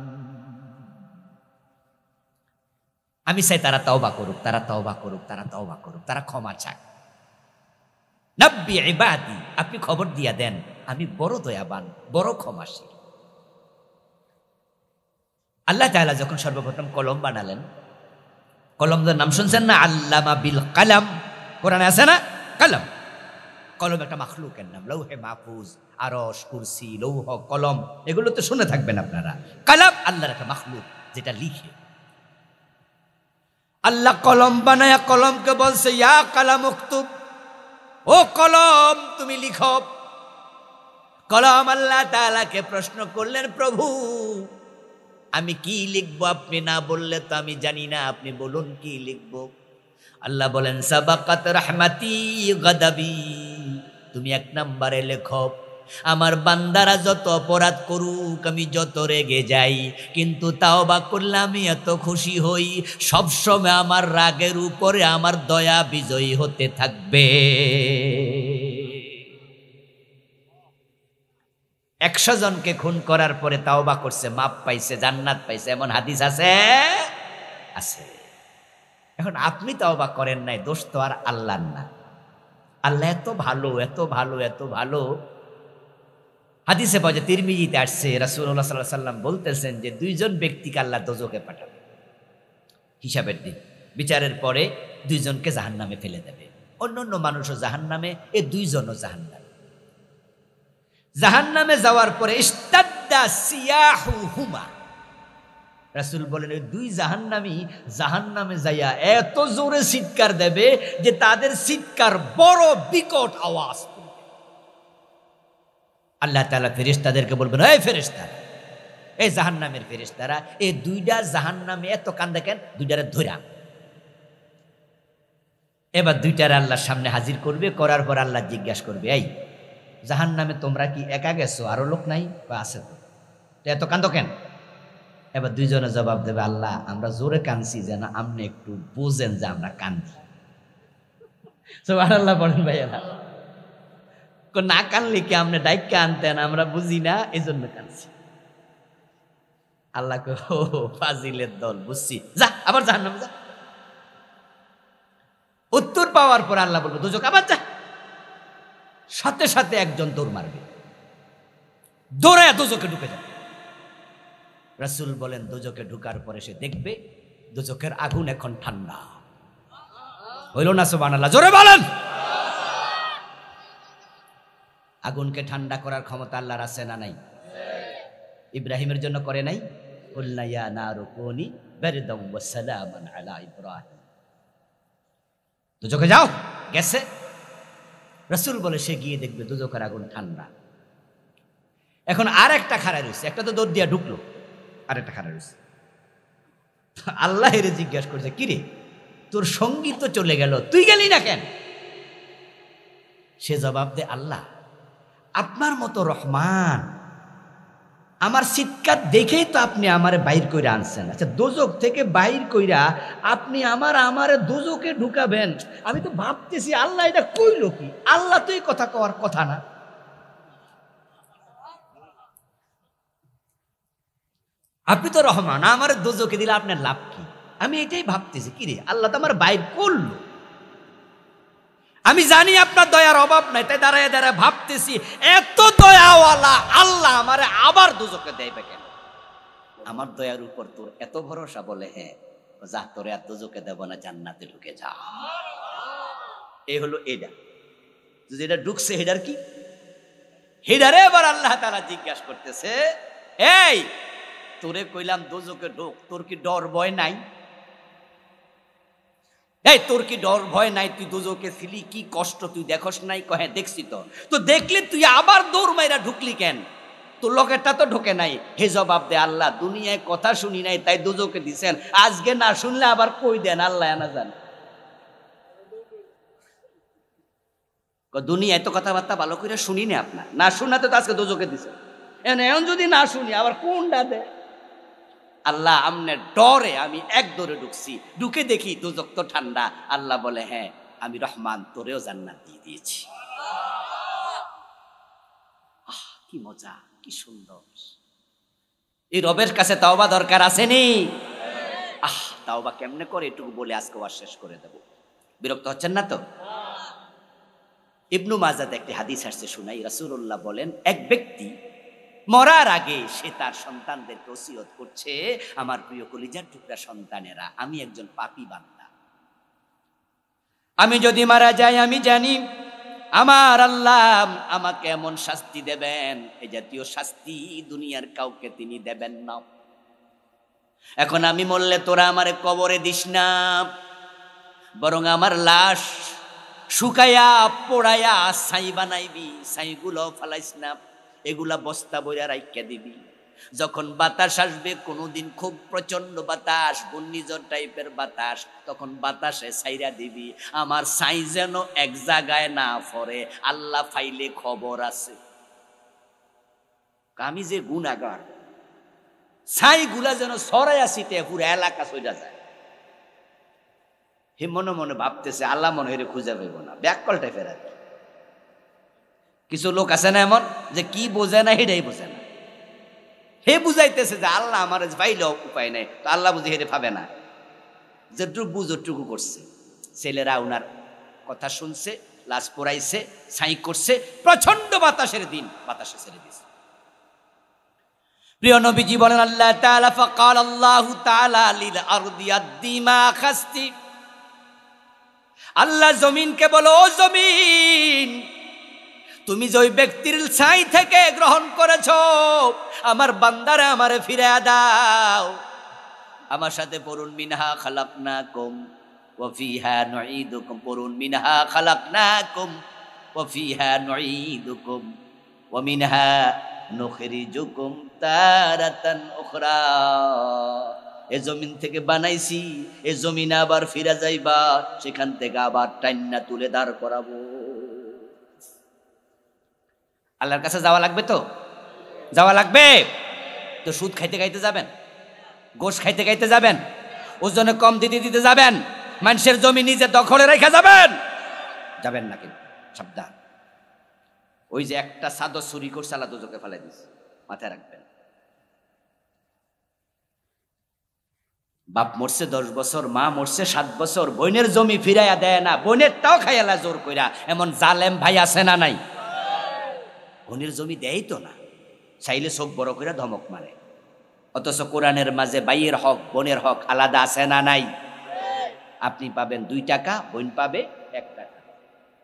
আমি চাই তারা তওবা করুক, তারা তওবা করুক, তারা তওবা করুক, তারা ক্ষমা চাক। নব্বি ইবাদি, আপনি খবর দিয়া দেন, আমি বড় দয়াবান, বড় ক্ষমাশীল। আল্লাহ তাআলা যখন সর্বপ্রথম কলম বানালেন, কলমের নাম শুনছেন না? আল্লামা বিল কালাম, কোরআনে আছে না? কলম, কলম একটা মাখলুকের নাম। লৌহে মাহফুজ, আরশ, কুরসি, লৌহ, কলম, এগুলো তো শুনে থাকবেন আপনারা। কলম আল্লাহর একটা মাখলুক, যেটা লিখে। আল্লাহ কলম বানায়া কলমকে বলছে, ইয়া কালাম উকতুব, ও কলম তুমি লিখো। কলম আল্লাহ তাআলাকে প্রশ্ন করলেন, প্রভু আমি কি লিখবো? আপনি না বললে তো আমি জানি না, আপনি বলুন কি লিখবো। আল্লাহ বলেন, সাবাকাত রাহমাতি গাদাবি, তুমি 1 নম্বরে লেখো, আমার বান্দারা যত অপরাধ করুক, আমি যত রেগে যাই, কিন্তু তাওবা করলে আমি এত খুশি হই, সবসময় আমার রাগের উপরে আমার দয়া বিজয়ী হতে থাকবে। 100 জনকে খুন করার পরে তাওবা করছে, মাপ পাইছে, জান্নাত পাইছে, এমন হাদিস আছে? আছে। এখন আপনি তাওবা করেন নাই, দোষ তো আর আল্লাহর না। আল্লাহ এত ভালো, এত ভালো, এত ভালো। হাদিসে পাওয়া যায়, তিরমিজিতে আসছে, রাসূলুল্লাহ সাল্লাল্লাহু আলাইহি ওয়াসাল্লাম বলতেছেন যে 2 জন ব্যক্তিকে আল্লাহ দোজখে পাঠাবে হিসাবের দিন। বিচারের পরে 2 জনকে জাহান্নামে ফেলে দেবে, অন্যান্য মানুষও জাহান্নামে, এই 2 জনও জাহান্নামে। জাহান্নামে যাওয়ার পরে ইস্তাদ্দা সিয়াহুহুমা, রাসূল বলেন ওই 2 জাহান্নামী জাহান্নামে যাইয়া এত জোরে চিৎকার দেবে যে তাদের চিৎকার বড় বিকট আওয়াজ। আল্লাহ তাআলা ফেরেশতাদেরকে বলবেন, এই ফেরেশতা, এই জাহান্নামের ফেরেশতারা, এই 2টা জাহান্নামে এত কান্দে কেন? 2টারে ধইরা। এবার 2টারে আল্লাহর সামনে হাজির করবে, করার পর আল্লাহ জিজ্ঞাসা করবে, এই জাহান্নামে তোমরা কি একা গেছো, আরো লোক নাই? বা আছে তো, এত কান্দো কেন? এবার 2 জনে জবাব দেবে, আল্লাহ আমরা জোরে কাঁদছি যেন আপনি একটু বুঝেন যে আমরা কান্দি। সুবহানাল্লাহ বলেন ভাইয়া, না কানলে কি আপনি ডাইক্কা আনতেন, আমরা বুঝি না, এই জন্য কাঁদছি। আল্লাহ ও ফাজিলের দল, বুঝছি, যা আবার জাহান্নামে যা। উত্তর পাওয়ার পর আল্লাহ বলবো, দোজখ আবার যা। সাথে সাথে একজন দৌড় মারবে, দৌড়ায় দোজখে ঢুকে যাবে। রাসূল বলেন দোজখে ঢোকার পরে সে দেখবে দোজখের আগুন এখন ঠান্ডা। হইল না সুবহানাল্লাহ? জোরে বলেন। আগুনকে ঠান্ডা করার ক্ষমতা আল্লাহর আছে না নাই? ইব্রাহিমের জন্য করে নাই? কুলনা ইয়া নারু কুনি বারদাও ওয়া সালামান আলা ইব্রাহিম। দোজখে যাও, গেছে। রাসূল বলে সে গিয়ে দেখবে দোজখের আগুন ঠান্ডা। এখন আর একটা খাড়া রয়েছে, একটা তো দৌড় দিয়া ঢুকলো, আর একটা খাড়া রয়েছে। আল্লাহ এর জিজ্ঞাসা করছে, কিরে তোর সঙ্গী তো চলে গেল, তুই গেলি না কেন? সে জবাব দে, আল্লাহ আপনার মতো রহমান, আমার চিৎকার দেখেই তো আপনি আমারে বাইর কইরা আনছেন। আচ্ছা দোজখ থেকে বাইর কইরা আপনি আমারে দোজখে ঢুকাবেন, আমি তো ভাবতেছি আল্লাহ এটা কইল কি? আল্লাহ তো এই কথা কওয়ার কথা না। আপনি তো রহমান, আমার দোজখে দিলে আপনার লাভ কি? আমি এটাই ভাবতেছি, কিরে আল্লাহ তো আমার বাইর করলো। আমি জানি আপনার দয়ার অভাব নাই, তাই দাঁড়ায় দাঁড়ায় ভাবতেছি এত দয়াওয়ালা আল্লাহ আমারে আবার দোজখে দেবে কেন? আমার দয়ার উপর তোর এত ভরসা? বলে হ্যাঁ। যা, তোরে আর দোজখে দেব না, জান্নাতে ঢুকে যা। এই হলো এটা। যদি এটা ঢুকছে হেডার কি? হেডারে এবার আল্লাহ তাআলা জিজ্ঞাসা করতেছে, এই তোরে কইলাম দোজখে ঢোক, তোর কি ডর ভয় নাই? এই তোর কি ডর ভয় নাই? তুই দোজখে ছিলি, কি কষ্ট তুই দেখোস নাই? কহে দেখছি তো। তো দেখলে তুই আবার দৌড় মাইরা ঢুকলি কেন? তোর লোকেরটা তো ঢোকে নাই। হে জবাব দে, আল্লাহ দুনিয়ায় কথা শুনি নাই তাই দোজখে দিছেন, আজকে না শুনলে আবার কই দেন? আল্লাহ না জান। দুনিয়ায় তো কথাবার্তা ভালো করে শুনি না, আপনার না শোনাতে তো আজকে দোজখে দিছেন। এখন যদি না শুনি আবার কোনটা দে? আল্লাহ আমনের ডরে আমি এক দৌড়ে ঢুকছি, ঢুকে দেখি দোজখ তো ঠান্ডা। আল্লাহ বলে, হ্যাঁ আমি রহমান, তোরেও জান্নাত দিয়ে দিয়েছি। কি মজা, কি সুন্দর। এই রবের কাছে তাওবা দরকার আসেনি? তাওবা কেমনে করে এটুকু বলে আজকে ওয়াজ শেষ করে দেব। বিরক্ত হচ্ছেন না তো? ইবনু মাজাতে একটি হাদিস আসছে, শুনাই। রাসূলুল্লাহ বলেন, এক ব্যক্তি মরার আগে সে তার সন্তানদেরকে ওসিয়ত করছে, আমার প্রিয় কলিজার টুকরা সন্তানেরা, আমি একজন পাপী বান্দা, আমি যদি মারা যাই আমি জানি আমার আল্লাহ আমাকে এমন শাস্তি দেবেন, এই জাতীয় শাস্তি দুনিয়ার কাউকে তিনি দেবেন না। এখন আমি মরলে তোরা আমারে কবরে দিস না, বরং আমার লাশ শুকাইয়া পোড়াইয়া ছাই বানাইবি, ছাইগুলো ফালাইস না, এগুলা বস্তা বইরা রাইখা দিবি। যখন বাতাস আসবে, কোনোদিন খুব প্রচন্ড বাতাস, ঘূর্ণিঝড় টাইপের বাতাস, তখন বাতাসে ছাইরা দিবি, আমার ছাই যেন এক জায়গায় না পড়ে। আল্লাহ ফাইলে খবর আছে। আমি যে গুনাহগার, ছাইগুলা যেন ছড়াইয়া ছিটে পুরো এলাকা ছড়া যায়। হে মনে মনে ভাবতেছে, আল্লাহ মনে হয় খুঁজে পাইব না, ব্যাককল টাইপের আর কি। কিছু লোক আছে না এমন, যে কি বোঝে না হেটাই বোঝে না। হে বুঝাইতেছে যে আল্লাহ আমার পাইলেও উপায় নেই, তো আল্লাহ বুঝি হেরে পাবে না। যেটুকু বুঝটুকু করছে, ছেলেরা উনার কথা শুনছে, লাশ পোড়াইছে, ছাই করছে, প্রচন্ড বাতাসের দিন বাতাসে ছেড়ে দিছে। প্রিয় নবীজি বলেন, আল্লাহ তাআলা ফাকাল আল্লাহু তাআলা লিল আরদি আদ্দিমা খাস্তি, আল্লাহ জমিনকে বলো, ও জমিন তুমি যে ওই ব্যক্তির ছাই থেকে গ্রহণ করেছো, আমার বান্দারে আমারে ফিরিয়ে দাও। আমার সাথে পড়ুন, মিনহা খালাকনাকুম ওয়া ফিহা নুঈদুকুম, পড়ুন মিনহা খালাকনাকুম ওয়া ফিহা নুঈদুকুম ওয়া মিনহা নুখরিজুকুম তারাতান উখরা। এ জমিন থেকে বানাইছি, এ জমিনে আবার ফিরে যাইবা, সেখান থেকে আবার টাইন্না তুলে দাঁড় করাবো। আল্লাহর কাছে যাওয়া লাগবে, তো যাওয়া লাগবে। তো সুদ খাইতে খাইতে যাবেন, গোশ খাইতে খাইতে যাবেন, ওজনে কম দিতে দিতে যাবেন, মানুষের জমি নিজে দখলে রেখে যাবেন, যাবেন না কিন্তু সাবধান। ওই যে একটা চাদর চুরি করছে, আল্লাহ দোজখে ফেলাই দিচ্ছে, মাথায় রাখবেন। বাপ মরছে 10 বছর, মা মরছে 7 বছর, বোনের জমি ফিরাইয়া দেয় না, বোনের তাও খাইয়ালা জোর কইরা। এমন জালেম ভাই আছে না নাই? বোনের জমি দেয় তো না, চাইলে চোখ বড় করে ধমক মারে। অথচ কোরআনের মাঝে ভাইয়ের হক বোনের হক আলাদা আছে না নাই? আপনি পাবেন 2 টাকা, বোন পাবে 1 টাকা।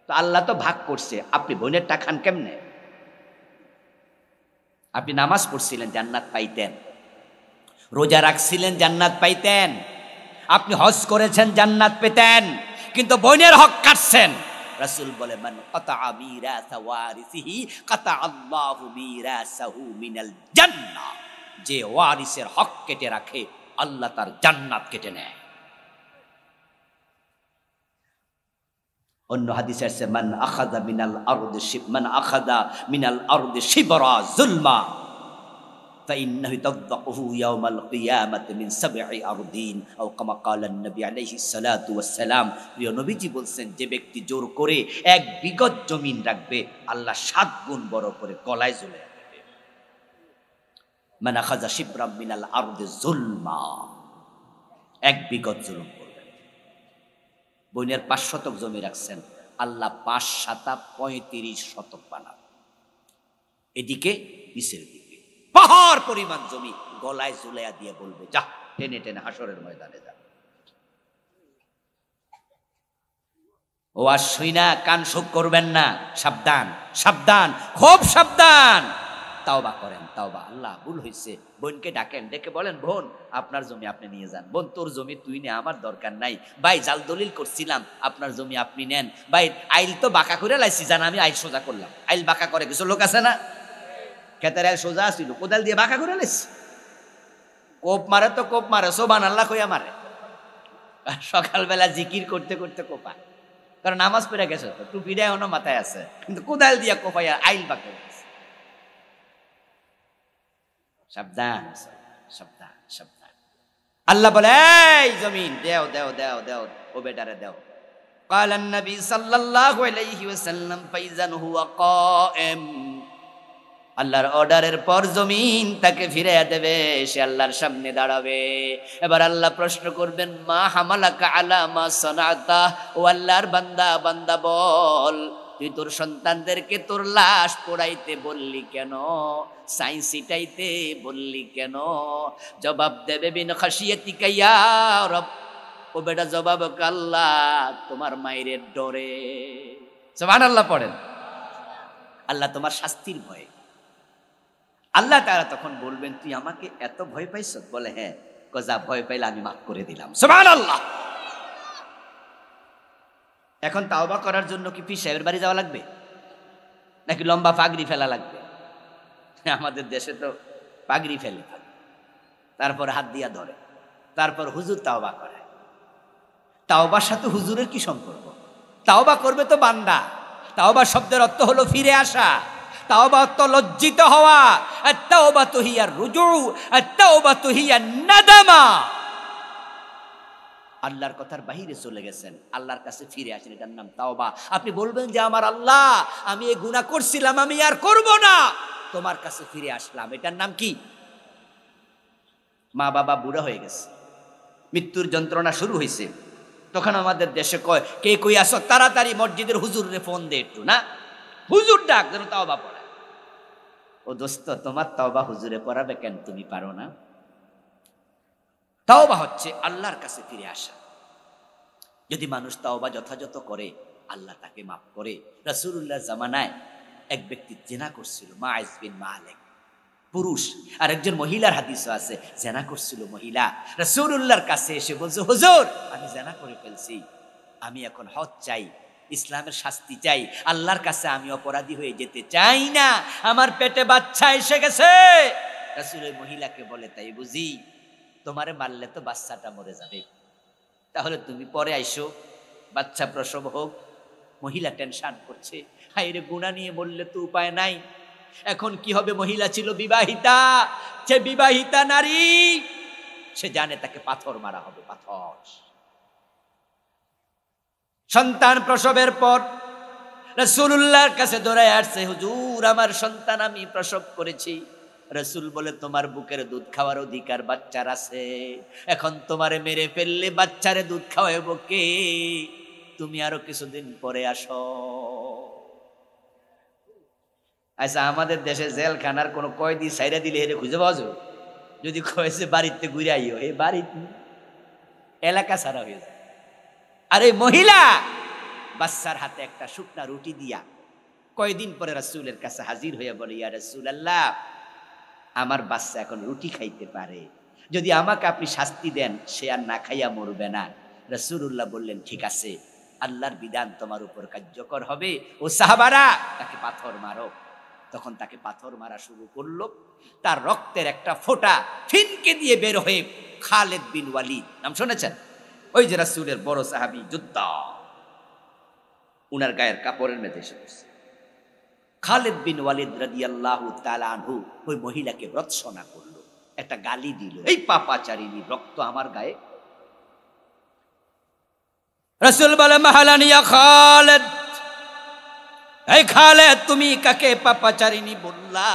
তো আল্লাহ তো ভাগ করছে, আপনি বোনের টাকা খান কেমনে? আপনি নামাজ পড়ছিলেন জান্নাত পাইতেন, রোজা রাখছিলেন জান্নাত পাইতেন, আপনি হজ করেছেন জান্নাত পেতেন, কিন্তু বোনের হক কাটছেন। রাসূল বলে মান কাতা মিরাসা ওয়ারিসিহি কাতা আল্লাহু মিরাসাহু মিনাল জান্নাহ। যে ওয়ারিসের হক কেটে রাখে আল্লাহ তার জান্নাত কেটে নেয়। অন্য হাদিসে আছে মান আখাযা মিনাল আরদি শিবরা যুলমা فإنه تضعه يوم القيامة من 7 أرضين أو كما قال النبي عليه الصلاة والسلام। প্রিয় নবীজি বলছেন যে ব্যক্তি জোর করে 1 বিঘত জমিন রাখবে আল্লাহ 7 গুণ বড় করে গলায় ঝুলিয়ে দেবে। মান আখাযা শিবরাম মিনাল আরদি যুলমা, 1 বিঘত জুলুম করবেন। বোনের 5 শতক জমি রাখছেন, আল্লাহ 5 শাতা 35 শতক বানাবে। এদিকে নিচের দিকে পাহাড় পরিমাণ জমি গলায় ঝুলাইয়া দিয়ে বলবে যা টেনে টেনে হাসরের ময়দানে যা। ও আর শুইনা কান সুখ করবেন না, সাবধান সাবধান, খুব সাবধান। তাওবা করেন, তাওবা। আল্লাহ ভুল হয়েছে, বোনকে ডাকেন, ডেকে বলেন বোন আপনার জমি আপনি নিয়ে যান, বোন তোর জমি তুই নে, আমার দরকার নাই। ভাই জাল দলিল করছিলাম, আপনার জমি আপনি নেন। ভাই আইল তো বাঁকা করে লাইছি, জান আমি আইল সোজা করলাম। আইল বাঁকা করে কিছু লোক আছে না, খেতের আইল সোজা ছিল, কোদাল দিয়ে বাঁকা করে লাইছি। কোপ মারে তো কোপ মারে, সুবহানাল্লাহ কইয়া মারে। সকালবেলা জিকির করতে করতে কোপা, কারণ নামাজ পড়ে গেছে তো, টুপিটা এখনো মাথায় আছে, কিন্তু কোদাল দিয়া কোপাইয়া আইল বাঁকা গেছে। সাবধান সাবধান সাবধান। আল্লাহ বলে এই জমিন দেও দেও দেও দেও, ও বেটারে দেও। قال النبي صلى الله عليه وسلم فإذا هو قائم, আল্লাহর অর্ডারের পর জমিন তাকে ফিরিয়ে দেবে, সে আল্লাহর সামনে দাঁড়াবে। এবার আল্লাহ প্রশ্ন করবেন মা হামালাকা আলা মা সানাতা, ও আল্লাহর বান্দা, বান্দা বল তুই তোর সন্তানদেরকে তোর লাশ পোড়াইতে বললি কেন, সাইন সিটাইতে বললি কেন? জবাব দেবে বিন খাশিয়াতিকা ইয়া রব, ও বেটা জবাব আল্লাহ তোমার মায়ের ডরে। সুবহানাল্লাহ পড়েন। আল্লাহ তোমার শাস্তির ভয়ে। আল্লাহ তাআলা তখন বলবেন তুই আমাকে এত ভয় পাইছ? বলে হ্যাঁ। যা ভয় পাইলে আমি মাফ করে দিলাম। সুবহানাল্লাহ। এখন তাওবা করার জন্য কি পীর সাহেবের বাড়ি যাওয়া লাগবে, নাকি লম্বা পাগড়ি ফেলা লাগবে? আমাদের দেশে তো পাগড়ি ফেলে, তারপর হাত দিয়া ধরে, তারপর হুজুর তাওবা করায়। তাওবার সাথে হুজুরের কি সম্পর্ক? তাওবা করবে তো বান্দা। তাওবা শব্দের অর্থ হলো ফিরে আসা, তাওবা অর্থ লজ্জিত হওয়া। আত-তাওবাতু হিয়া রুজু, আত-তাওবাতু হিয়া নাদামা। আল্লাহর কথার বাহিরে চলে গেছেন, আল্লাহর কাছে ফিরে আসেন, এটার নাম তাওবা। আপনি বলবেন যে আমার আল্লাহ আমি এই গুনাহ করছিলাম, আমি আর করব না, তোমার কাছে ফিরে আসলাম, এটার নাম কি? মা বাবা বুড়া হয়ে গেছে, মৃত্যুর যন্ত্রণা শুরু হয়েছে, তখন আমাদের দেশে কয় কে কই আসো, তাড়াতাড়ি মসজিদের হুজুরে ফোন দে একটু, না হুজুর ডাক যেন তাওবা পড়ে। ও দোস্ত তোমার তাওবা হুজুরে পড়াবে কেন, তুমি পারো না? তাওবা হচ্ছে আল্লাহর কাছে ফিরে আসা। যদি মানুষ তাওবা যথাযথ করে আল্লাহ তাকে মাফ করে। রাসূলুল্লাহ জামানায় এক ব্যক্তি জেনা করছিল, মাইজ বিন মালিক, পুরুষ, আর একজন মহিলার হাদিসও আছে জেনা করছিল মহিলা। রাসূলুল্লাহর কাছে এসে বলছে হুজুর আমি জেনা করে ফেলছি, আমি এখন হদ চাই, ইসলামের শাস্তি চাই, আল্লাহর কাছে আমি অপরাধী হয়ে যেতে চাই না, আমার পেটে বাচ্চা এসে গেছে। রাসূল ওই মহিলাকে বলে তাই বুঝি, তোমারে মারলে তো বাচ্চাটা মরে যাবে, তাহলে তুমি পরে আইসো, বাচ্চা প্রসব হোক। মহিলা টেনশন করছে, হায়রে গুনাহ নিয়ে বললে তো উপায় নাই, এখন কি হবে? মহিলা ছিল বিবাহিতা, সে বিবাহিতা নারী, সে জানে তাকে পাথর মারা হবে, পাথর। সন্তান প্রসবের পর রাসূলুল্লাহর কাছে দৌড়ায় আসছে, হুজুর আমার সন্তান আমি প্রসব করেছি। রাসূল বলে তোমার বুকের দুধ খাওয়ার অধিকার বাচ্চার আছে, এখন তোমারে মেরে ফেললে বাচ্চারে দুধ খাওয়াবো কে? তুমি আরো কিছুদিন পরে আসো। আচ্ছা আমাদের দেশে জেলখানার কোন কয়েদি ছাইরা দিলে হেরে খুঁজে পাওয়া যাবে? যদি কয়েছে বাড়িতে ঘুরে আইও, এই বাড়িতে এলাকা ছাড়া হয়ে যায়। আর এই মহিলা বাচ্চার হাতে একটা শুকনা রুটি দিয়া কয়দিন পরে রাসূলের কাছে হাজির হয়ে বলে, ইয়া রাসূলুল্লাহ, আমার বাচ্চা এখন রুটি খাইতে পারে, যদি আমাকে আপনি শাস্তি দেন সে আর না খাইয়া মরবে না। রাসূলুল্লাহ বললেন, ঠিক আছে, আল্লাহর বিধান তোমার উপর কার্যকর হবে, ও সাহাবারা তাকে পাথর মারো। তখন তাকে পাথর মারা শুরু করলো। তার রক্তের একটা ফোঁটা ফিনকে দিয়ে বের হয়ে খালেদ বিন ওয়ালিদ, নাম শুনেছেন? ওই যে রাসূলের বড় সাহাবী, যোদ্ধা, উনার গায়ের কাপড়ের মধ্যে এসে পড়ছে। খালেদ বিন ওয়ালিদ রাদিয়াল্লাহু তাআলা আনহু ওই মহিলাকে ভর্ৎসনা করলো, একটা গালি দিল, এই পাপাচারিণী, রক্ত আমার গায়ে। রাসূল বলে, মাহালান ইয়া খালেদ, এই খালেদ, তুমি কাকে পাপাচারিণী বললা?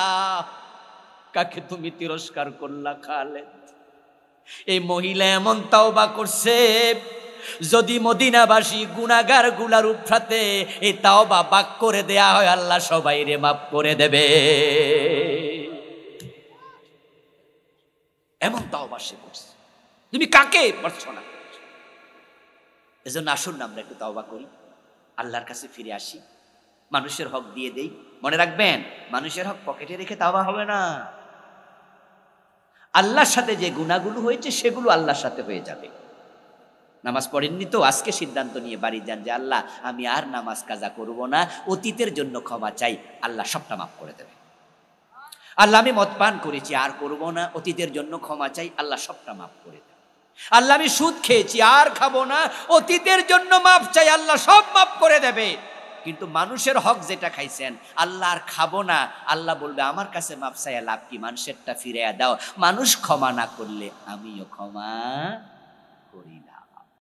কাকে তুমি তিরস্কার করলা? খালেদ, এই মহিলা এমন তাওবা করছে, যদি মদিনাবাসী গুনাহগার গুলার উপরাতে এই তাওবা বাক করে দেয়া হয়, আল্লাহ সবাইরে মাফ করে দেবে। এমন তাওবা সে করছে, তুমি কাকে ভর্ৎসনা করছো? এজন্য আসুন আমরা একটু তাওবা করি, আল্লাহর কাছে ফিরে আসি, মানুষের হক দিয়ে দেই। মনে রাখবেন, মানুষের হক পকেটে রেখে তাওবা হবে না। আল্লাহর সাথে যে গুনাহগুলো হয়েছে সেগুলো আল্লাহর সাথে হয়ে যাবে। নামাজ পড়েননি তো, আজকে সিদ্ধান্ত নিয়ে বাড়ি যান যে আল্লাহ, আমি আর নামাজ কাজা করব না, অতীতের জন্য ক্ষমা চাই, আল্লাহ সবটা মাফ করে দেবে। আল্লাহ, আমি মদ পান করেছি, আর করব না, অতীতের জন্য ক্ষমা চাই, আল্লাহ সবটা মাফ করে দেবে। আল্লাহ, আমি সুদ খেয়েছি, আর খাবো না, অতীতের জন্য মাফ চাই, আল্লাহ সব মাফ করে দেবে। কিন্তু মানুষের হক যেটা খাইছেন, আল্লাহ আর খাবো না, আল্লাহ বলবে আমার কাছে মাফ চাইয়া লাভ কি, মানুষেরটা ফিরাইয়া দাও। মানুষ ক্ষমা না করলে আমিও ক্ষমা করি না।